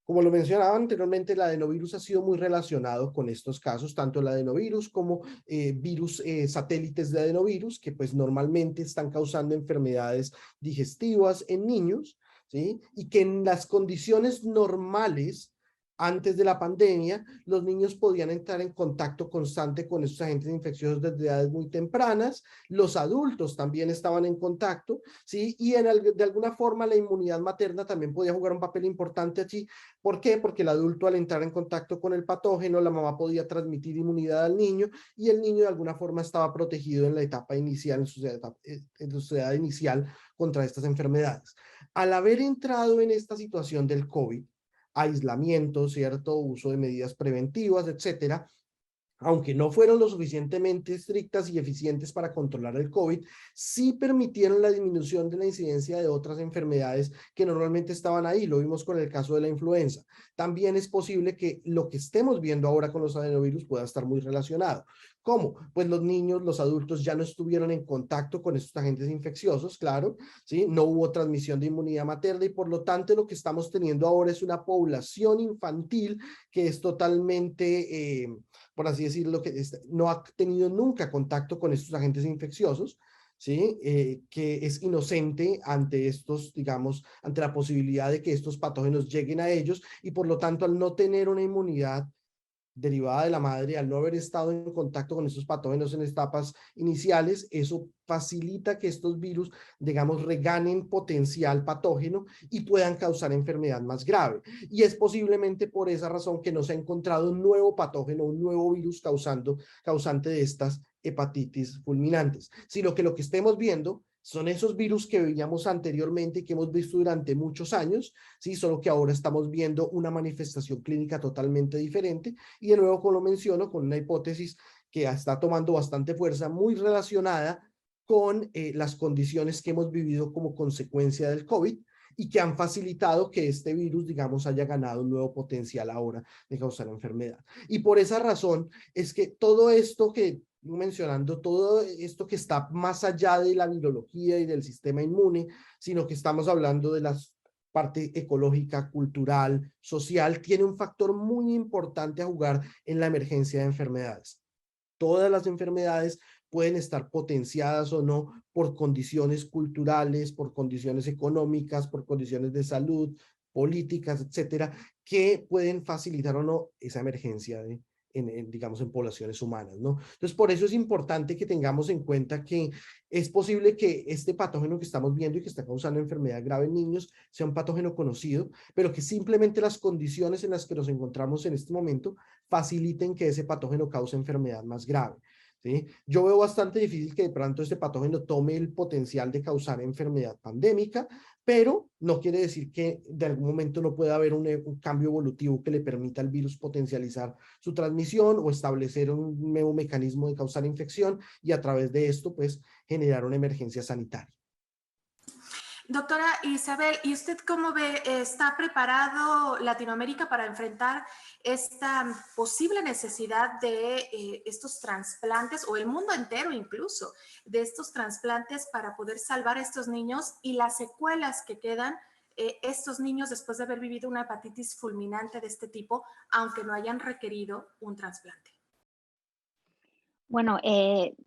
D: como lo mencionaba anteriormente, el adenovirus ha sido muy relacionado con estos casos, tanto el adenovirus como virus satélites de adenovirus, que pues normalmente están causando enfermedades digestivas en niños, ¿sí? Y que en las condiciones normales, antes de la pandemia, los niños podían entrar en contacto constante con estos agentes infecciosos desde edades muy tempranas, los adultos también estaban en contacto, ¿sí? Y de alguna forma la inmunidad materna también podía jugar un papel importante allí. ¿Por qué? Porque el adulto al entrar en contacto con el patógeno, la mamá podía transmitir inmunidad al niño y el niño de alguna forma estaba protegido en la etapa inicial, en su edad inicial contra estas enfermedades. Al haber entrado en esta situación del COVID, aislamiento, ¿cierto? Uso de medidas preventivas, etcétera, aunque no fueron lo suficientemente estrictas y eficientes para controlar el COVID, sí permitieron la disminución de la incidencia de otras enfermedades que normalmente estaban ahí. Lo vimos con el caso de la influenza. También es posible que lo que estemos viendo ahora con los adenovirus pueda estar muy relacionado. ¿Cómo? Pues los niños, los adultos ya no estuvieron en contacto con estos agentes infecciosos, claro, ¿sí? No hubo transmisión de inmunidad materna y por lo tanto lo que estamos teniendo ahora es una población infantil que es totalmente... por así decirlo, que no ha tenido nunca contacto con estos agentes infecciosos, ¿sí? Que es inocente ante estos, digamos, ante la posibilidad de que estos patógenos lleguen a ellos y por lo tanto al no tener una inmunidad derivada de la madre, al no haber estado en contacto con estos patógenos en etapas iniciales, eso facilita que estos virus, digamos, reganen potencial patógeno y puedan causar enfermedad más grave. Y es posiblemente por esa razón que no se ha encontrado un nuevo patógeno, un nuevo virus causante de estas hepatitis fulminantes, sino que lo que estemos viendo son esos virus que veíamos anteriormente y que hemos visto durante muchos años, ¿sí? Solo que ahora estamos viendo una manifestación clínica totalmente diferente y de nuevo, como lo menciono, con una hipótesis que está tomando bastante fuerza, muy relacionada con las condiciones que hemos vivido como consecuencia del COVID y que han facilitado que este virus, digamos, haya ganado un nuevo potencial ahora de causar enfermedad. Y por esa razón es que todo esto que mencionando, todo esto que está más allá de la virología y del sistema inmune, sino que estamos hablando de las parte ecológica, cultural, social, tiene un factor muy importante a jugar en la emergencia de enfermedades. Todas las enfermedades pueden estar potenciadas o no por condiciones culturales, por condiciones económicas, por condiciones de salud, políticas, etcétera, que pueden facilitar o no esa emergencia digamos, en poblaciones humanas, ¿no? Entonces, por eso es importante que tengamos en cuenta que es posible que este patógeno que estamos viendo y que está causando enfermedad grave en niños sea un patógeno conocido, pero que simplemente las condiciones en las que nos encontramos en este momento faciliten que ese patógeno cause enfermedad más grave. ¿Sí? Yo veo bastante difícil que de pronto este patógeno tome el potencial de causar enfermedad pandémica, pero no quiere decir que de algún momento no pueda haber un cambio evolutivo que le permita al virus potencializar su transmisión o establecer un nuevo mecanismo de causar infección y a través de esto, pues, generar una emergencia sanitaria.
A: Doctora Isabel, ¿y usted cómo ve? ¿Está preparado Latinoamérica para enfrentar esta posible necesidad de estos trasplantes, o el mundo entero incluso, de estos trasplantes para poder salvar a estos niños y las secuelas que quedan estos niños después de haber vivido una hepatitis fulminante de este tipo, aunque no hayan requerido un trasplante?
C: Bueno,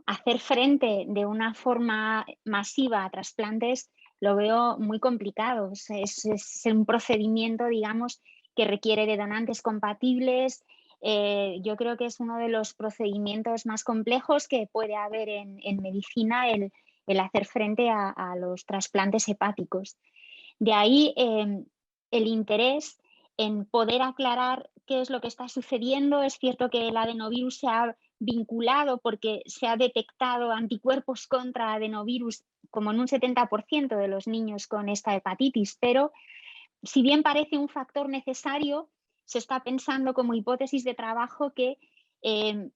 C: hacer frente de una forma masiva a trasplantes lo veo muy complicado. Es un procedimiento, digamos, que requiere de donantes compatibles. Yo creo que es uno de los procedimientos más complejos que puede haber en medicina el hacer frente a los trasplantes hepáticos. De ahí el interés en poder aclarar qué es lo que está sucediendo. Es cierto que el adenovirus se ha vinculado porque se ha detectado anticuerpos contra adenovirus como en un 70% de los niños con esta hepatitis, pero si bien parece un factor necesario, se está pensando como hipótesis de trabajo que eh,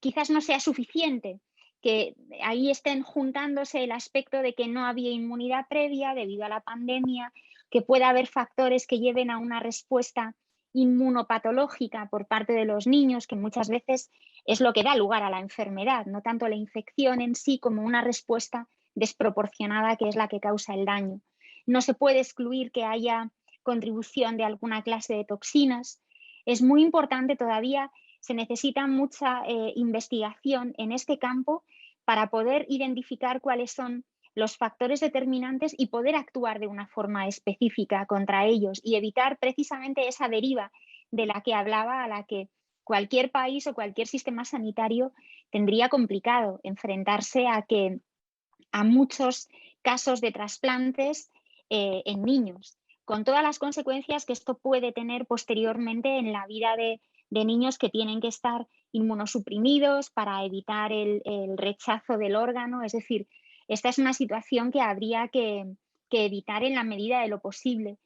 C: quizás no sea suficiente, que ahí estén juntándose el aspecto de que no había inmunidad previa debido a la pandemia, que pueda haber factores que lleven a una respuesta inmunopatológica por parte de los niños, que muchas veces es lo que da lugar a la enfermedad, no tanto la infección en sí como una respuesta desproporcionada que es la que causa el daño. No se puede excluir que haya contribución de alguna clase de toxinas. Es muy importante todavía, se necesita mucha investigación en este campo para poder identificar cuáles son los factores determinantes y poder actuar de una forma específica contra ellos y evitar precisamente esa deriva de la que hablaba, a la que cualquier país o cualquier sistema sanitario tendría complicado enfrentarse a muchos casos de trasplantes en niños, con todas las consecuencias que esto puede tener posteriormente en la vida de niños que tienen que estar inmunosuprimidos para evitar el rechazo del órgano. Es decir, esta es una situación que habría que evitar en la medida de lo posible.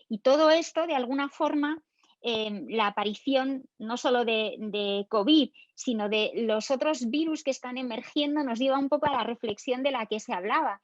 C: Y todo esto, de alguna forma, la aparición no solo de COVID, sino de los otros virus que están emergiendo, nos lleva un poco a la reflexión de la que se hablaba,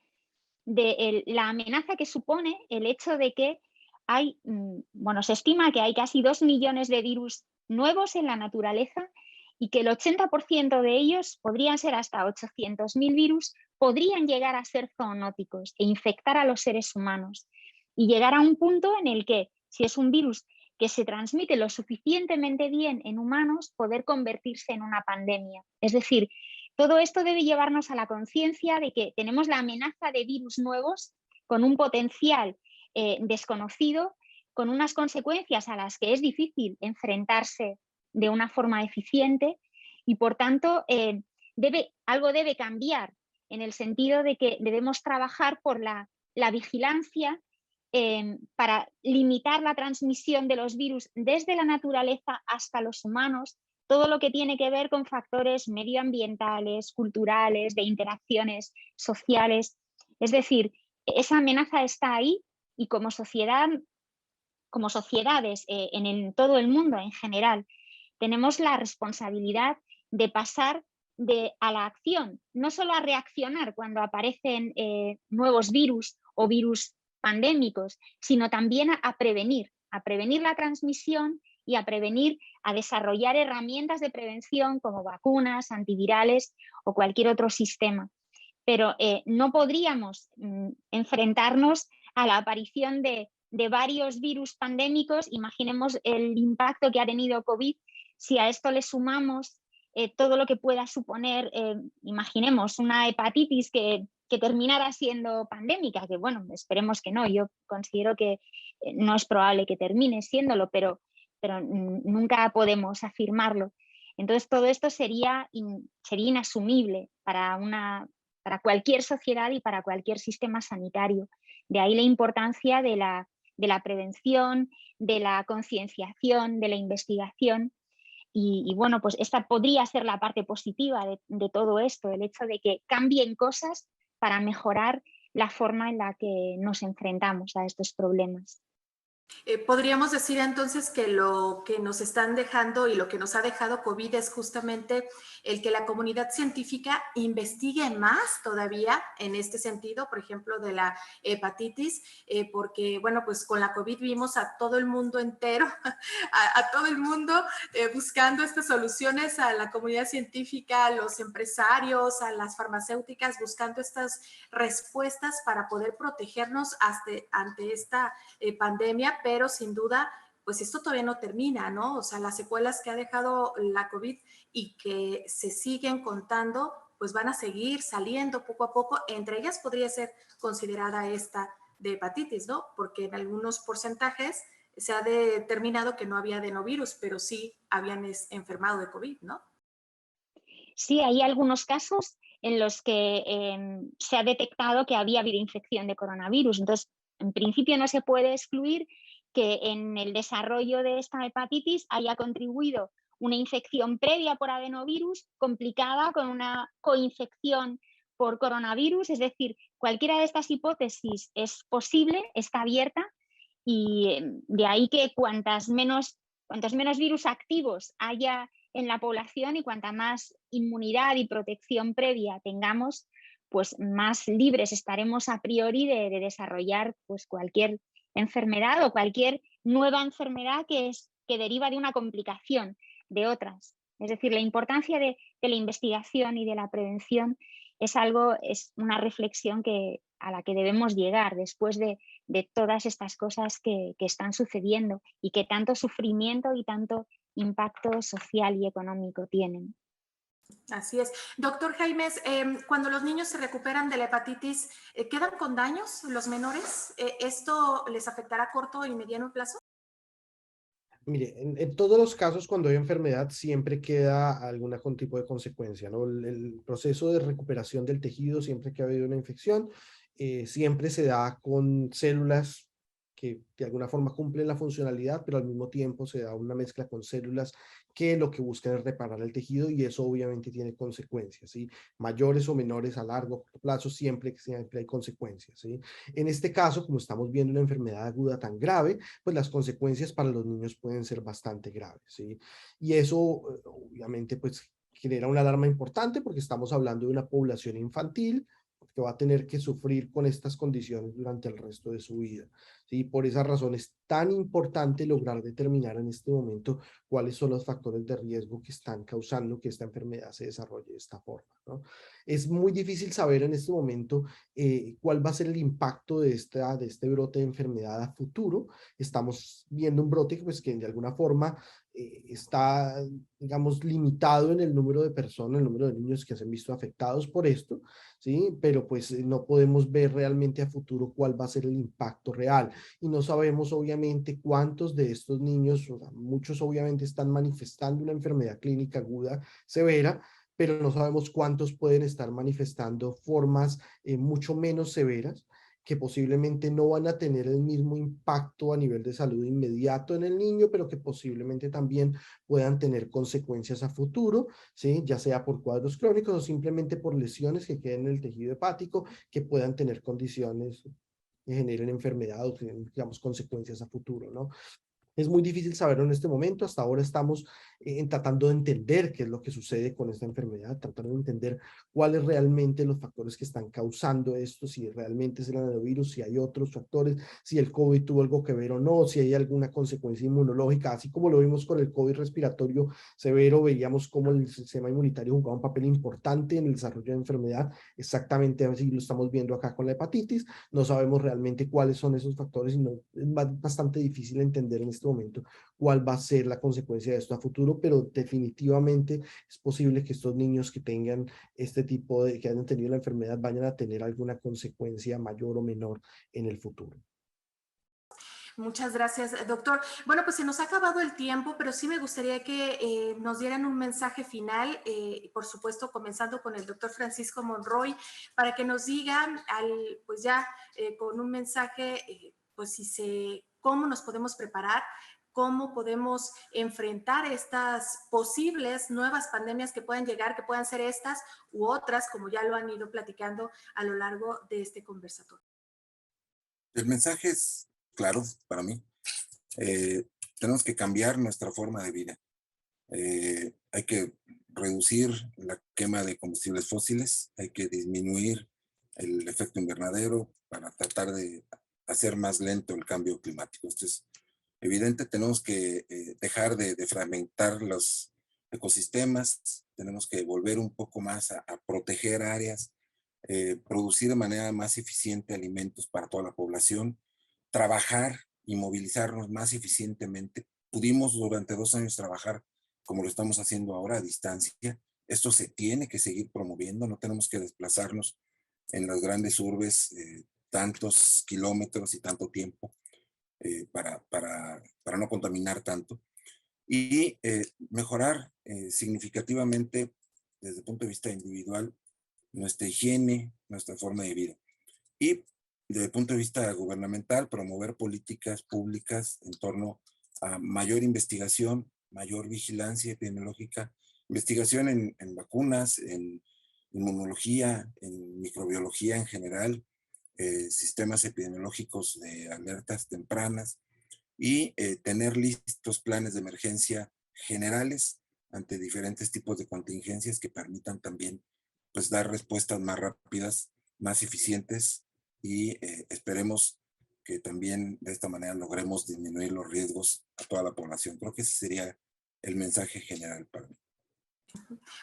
C: de la amenaza que supone el hecho de que hay, bueno, se estima que hay casi 2 millones de virus nuevos en la naturaleza y que el 80% de ellos podrían ser hasta 800.000 virus, podrían llegar a ser zoonóticos e infectar a los seres humanos y llegar a un punto en el que, si es un virus que se transmite lo suficientemente bien en humanos, poder convertirse en una pandemia. Es decir, Todo esto debe llevarnos a la conciencia de que tenemos la amenaza de virus nuevos con un potencial desconocido, con unas consecuencias a las que es difícil enfrentarse de una forma eficiente y, por tanto, algo debe cambiar en el sentido de que debemos trabajar por la vigilancia para limitar la transmisión de los virus desde la naturaleza hasta los humanos, todo lo que tiene que ver con factores medioambientales, culturales, de interacciones sociales. Es decir, esa amenaza está ahí y como sociedad, como sociedades en todo el mundo en general, tenemos la responsabilidad de pasar a la acción, no solo a reaccionar cuando aparecen nuevos virus o virus pandémicos, sino también a prevenir la transmisión y a desarrollar herramientas de prevención como vacunas, antivirales o cualquier otro sistema. Pero no podríamos enfrentarnos a la aparición de varios virus pandémicos. Imaginemos el impacto que ha tenido COVID. Si a esto le sumamos todo lo que pueda suponer, imaginemos una hepatitis que terminara siendo pandémica, que bueno, esperemos que no, yo considero que no es probable que termine siéndolo, pero nunca podemos afirmarlo. Entonces todo esto sería inasumible para cualquier sociedad y para cualquier sistema sanitario. De ahí la importancia de la prevención, de la concienciación, de la investigación. Y bueno, pues esta podría ser la parte positiva de todo esto, el hecho de que cambien cosas para mejorar la forma en la que nos enfrentamos a estos problemas.
A: Podríamos decir entonces que lo que nos están dejando y lo que nos ha dejado COVID es justamente el que la comunidad científica investigue más todavía en este sentido, por ejemplo, de la hepatitis, porque, bueno, pues con la COVID vimos a todo el mundo entero, a todo el mundo buscando estas soluciones, a la comunidad científica, a los empresarios, a las farmacéuticas, buscando estas respuestas para poder protegernos ante esta pandemia, pero sin duda, pues esto todavía no termina, ¿no? O sea, las secuelas que ha dejado la COVID y que se siguen contando, pues van a seguir saliendo poco a poco. Entre ellas podría ser considerada esta de hepatitis, ¿no? Porque en algunos porcentajes se ha determinado que no había adenovirus, pero sí habían enfermado de COVID, ¿no?
C: Sí, hay algunos casos en los que se ha detectado que había habido infección de coronavirus. Entonces, en principio no se puede excluir que en el desarrollo de esta hepatitis haya contribuido una infección previa por adenovirus complicada con una coinfección por coronavirus. Es decir, cualquiera de estas hipótesis es posible, está abierta, y de ahí que cuantos menos virus activos haya en la población y cuanta más inmunidad y protección previa tengamos, pues más libres estaremos a priori de desarrollar pues cualquier enfermedad o cualquier nueva enfermedad que deriva de una complicación de otras. Es decir, la importancia de la investigación y de la prevención es una reflexión a la que debemos llegar después de todas estas cosas que están sucediendo y que tanto sufrimiento y tanto impacto social y económico tienen.
A: Así es. Doctor Jaimes, cuando los niños se recuperan de la hepatitis, ¿quedan con daños los menores? ¿Esto les afectará a corto y mediano plazo?
D: Mire, en todos los casos cuando hay enfermedad siempre queda algún tipo de consecuencia, ¿no? El proceso de recuperación del tejido siempre que ha habido una infección, siempre se da con células que de alguna forma cumplen la funcionalidad, pero al mismo tiempo se da una mezcla con células que lo que buscan es reparar el tejido y eso obviamente tiene consecuencias, ¿sí? Mayores o menores a largo plazo, siempre hay consecuencias, ¿sí? En este caso, como estamos viendo una enfermedad aguda tan grave, pues las consecuencias para los niños pueden ser bastante graves, ¿sí? Y eso, obviamente, pues genera una alarma importante porque estamos hablando de una población infantil que va a tener que sufrir con estas condiciones durante el resto de su vida, ¿sí? Por esa razón es tan importante lograr determinar en este momento cuáles son los factores de riesgo que están causando que esta enfermedad se desarrolle de esta forma, ¿no? Es muy difícil saber en este momento cuál va a ser el impacto de este brote de enfermedad a futuro. Estamos viendo un brote pues, que de alguna forma está, digamos, limitado en el número de personas, el número de niños que se han visto afectados por esto, ¿sí? Pero pues no podemos ver realmente a futuro cuál va a ser el impacto real. Y no sabemos obviamente cuántos de estos niños, o sea, muchos obviamente están manifestando una enfermedad clínica aguda severa, pero no sabemos cuántos pueden estar manifestando formas mucho menos severas, que posiblemente no van a tener el mismo impacto a nivel de salud inmediato en el niño, pero que posiblemente también puedan tener consecuencias a futuro, ¿sí? Ya sea por cuadros crónicos o simplemente por lesiones que queden en el tejido hepático, que puedan tener condiciones que generen enfermedad o que, digamos, consecuencias a futuro, ¿no? Es muy difícil saberlo en este momento. Hasta ahora estamos tratando de entender qué es lo que sucede con esta enfermedad, tratando de entender cuáles realmente los factores que están causando esto, si realmente es el adenovirus, si hay otros factores, si el COVID tuvo algo que ver o no, si hay alguna consecuencia inmunológica, así como lo vimos con el COVID respiratorio severo, veíamos cómo el sistema inmunitario jugaba un papel importante en el desarrollo de enfermedad, exactamente así lo estamos viendo acá con la hepatitis. No sabemos realmente cuáles son esos factores y no, es bastante difícil entender en este momento cuál va a ser la consecuencia de esto a futuro, pero definitivamente es posible que estos niños que tengan este tipo de, que hayan tenido la enfermedad, vayan a tener alguna consecuencia mayor o menor en el futuro.
A: Muchas gracias, doctor. Bueno, pues se nos ha acabado el tiempo, pero sí me gustaría que nos dieran un mensaje final, por supuesto, comenzando con el doctor Francisco Monroy, para que nos digan, pues ya con un mensaje, pues cómo nos podemos preparar, cómo podemos enfrentar estas posibles nuevas pandemias que puedan llegar, que puedan ser estas u otras, como ya lo han ido platicando a lo largo de este conversatorio.
E: El mensaje es claro para mí. Tenemos que cambiar nuestra forma de vida. Hay que reducir la quema de combustibles fósiles, hay que disminuir el efecto invernadero para tratar de hacer más lento el cambio climático. Esto es evidente. Tenemos que dejar de fragmentar los ecosistemas, tenemos que volver un poco más a proteger áreas, producir de manera más eficiente alimentos para toda la población, trabajar y movilizarnos más eficientemente. Pudimos durante 2 años trabajar como lo estamos haciendo ahora a distancia. Esto se tiene que seguir promoviendo, no tenemos que desplazarnos en las grandes urbes tantos kilómetros y tanto tiempo para no contaminar tanto. Y mejorar significativamente desde el punto de vista individual nuestra higiene, nuestra forma de vida. Y desde el punto de vista gubernamental, promover políticas públicas en torno a mayor investigación, mayor vigilancia epidemiológica, investigación en vacunas, en inmunología, en microbiología en general, sistemas epidemiológicos de alertas tempranas y tener listos planes de emergencia generales ante diferentes tipos de contingencias que permitan también pues, dar respuestas más rápidas, más eficientes y esperemos que también de esta manera logremos disminuir los riesgos a toda la población. Creo que ese sería el mensaje general para mí.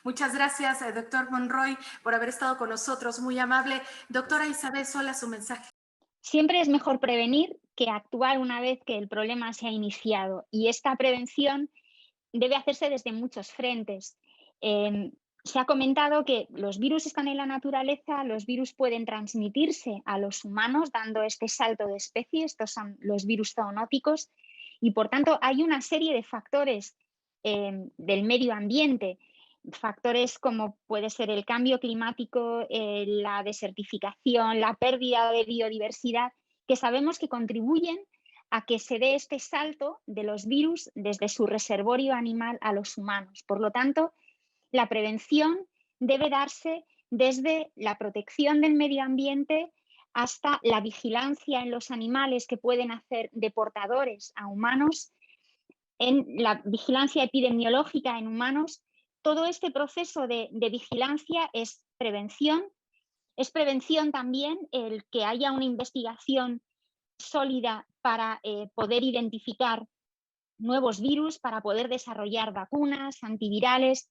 A: Muchas gracias, doctor Monroy, por haber estado con nosotros. Muy amable. Doctora Isabel Sola, su mensaje.
C: Siempre es mejor prevenir que actuar una vez que el problema se ha iniciado, y esta prevención debe hacerse desde muchos frentes. Se ha comentado que los virus están en la naturaleza, los virus pueden transmitirse a los humanos dando este salto de especie, estos son los virus zoonóticos, y por tanto hay una serie de factores del medio ambiente, factores como puede ser el cambio climático, la desertificación, la pérdida de biodiversidad, que sabemos que contribuyen a que se dé este salto de los virus desde su reservorio animal a los humanos. Por lo tanto, la prevención debe darse desde la protección del medio ambiente hasta la vigilancia en los animales que pueden hacer de portadores a humanos, en la vigilancia epidemiológica en humanos. Todo este proceso de vigilancia es prevención. Es prevención también el que haya una investigación sólida para poder identificar nuevos virus, para poder desarrollar vacunas, antivirales.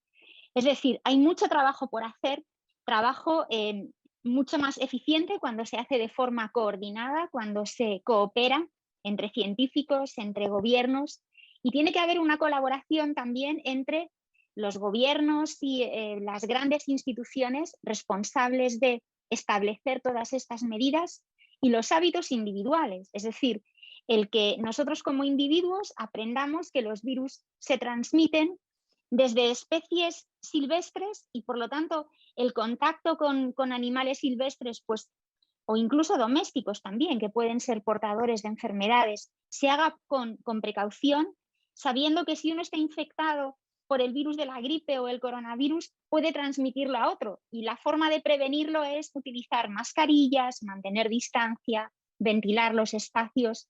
C: Es decir, hay mucho trabajo por hacer, trabajo mucho más eficiente cuando se hace de forma coordinada, cuando se coopera entre científicos, entre gobiernos Y tiene que haber una colaboración también entre los gobiernos y las grandes instituciones responsables de establecer todas estas medidas y los hábitos individuales, es decir, el que nosotros como individuos aprendamos que los virus se transmiten desde especies silvestres y por lo tanto el contacto con animales silvestres, pues, o incluso domésticos también, que pueden ser portadores de enfermedades, se haga con precaución, sabiendo que si uno está infectado por el virus de la gripe o el coronavirus, puede transmitirlo a otro. Y la forma de prevenirlo es utilizar mascarillas, mantener distancia, ventilar los espacios.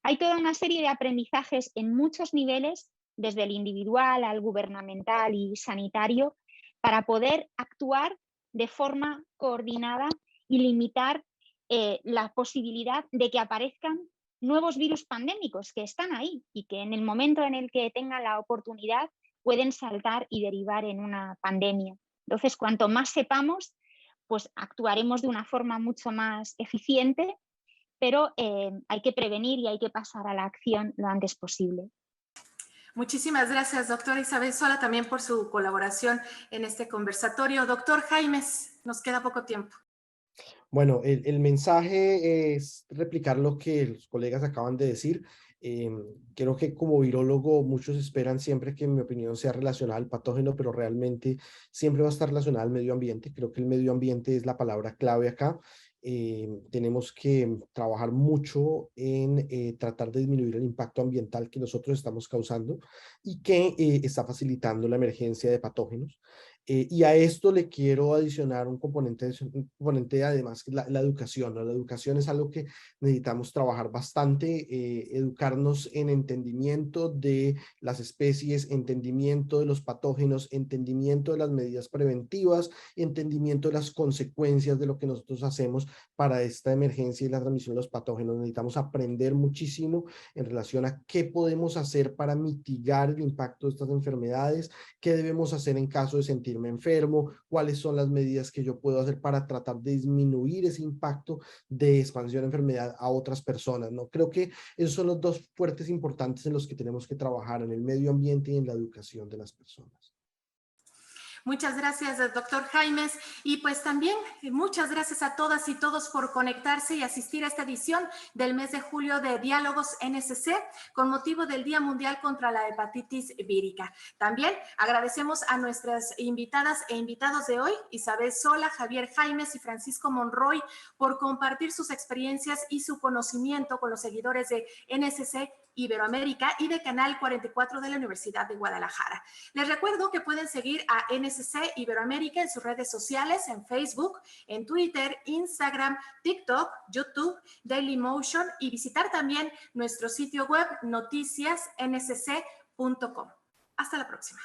C: Hay toda una serie de aprendizajes en muchos niveles, desde el individual al gubernamental y sanitario, para poder actuar de forma coordinada y limitar la posibilidad de que aparezcan nuevos virus pandémicos que están ahí y que en el momento en el que tengan la oportunidad pueden saltar y derivar en una pandemia. Entonces, cuanto más sepamos, pues actuaremos de una forma mucho más eficiente, pero hay que prevenir y hay que pasar a la acción lo antes posible.
A: Muchísimas gracias, doctora Isabel Sola, también por su colaboración en este conversatorio. Doctor Jaimes, nos queda poco tiempo.
D: Bueno, el mensaje es replicar lo que los colegas acaban de decir. Creo que como virólogo muchos esperan siempre que mi opinión sea relacionada al patógeno, pero realmente siempre va a estar relacionada al medio ambiente. Creo que el medio ambiente es la palabra clave acá. Tenemos que trabajar mucho en tratar de disminuir el impacto ambiental que nosotros estamos causando y que está facilitando la emergencia de patógenos. Y a esto le quiero adicionar un componente además, que la educación, ¿no? La educación es algo que necesitamos trabajar bastante, educarnos en entendimiento de las especies, entendimiento de los patógenos, entendimiento de las medidas preventivas, entendimiento de las consecuencias de lo que nosotros hacemos para esta emergencia y la transmisión de los patógenos. Necesitamos aprender muchísimo en relación a qué podemos hacer para mitigar el impacto de estas enfermedades, qué debemos hacer en caso de sentirme enfermo, cuáles son las medidas que yo puedo hacer para tratar de disminuir ese impacto de expansión de enfermedad a otras personas, ¿no? Creo que esos son los dos fuertes importantes en los que tenemos que trabajar, en el medio ambiente y en la educación de las personas.
A: Muchas gracias, doctor Jaimes. Y pues también muchas gracias a todas y todos por conectarse y asistir a esta edición del mes de julio de Diálogos NSC con motivo del Día Mundial contra la Hepatitis Vírica. También agradecemos a nuestras invitadas e invitados de hoy, Isabel Sola, Javier Jaimes y Francisco Monroy, por compartir sus experiencias y su conocimiento con los seguidores de NSC Iberoamérica y de Canal 44 de la Universidad de Guadalajara. Les recuerdo que pueden seguir a NSC Iberoamérica en sus redes sociales, en Facebook, en Twitter, Instagram, TikTok, YouTube, Dailymotion y visitar también nuestro sitio web noticiasnsc.com. Hasta la próxima.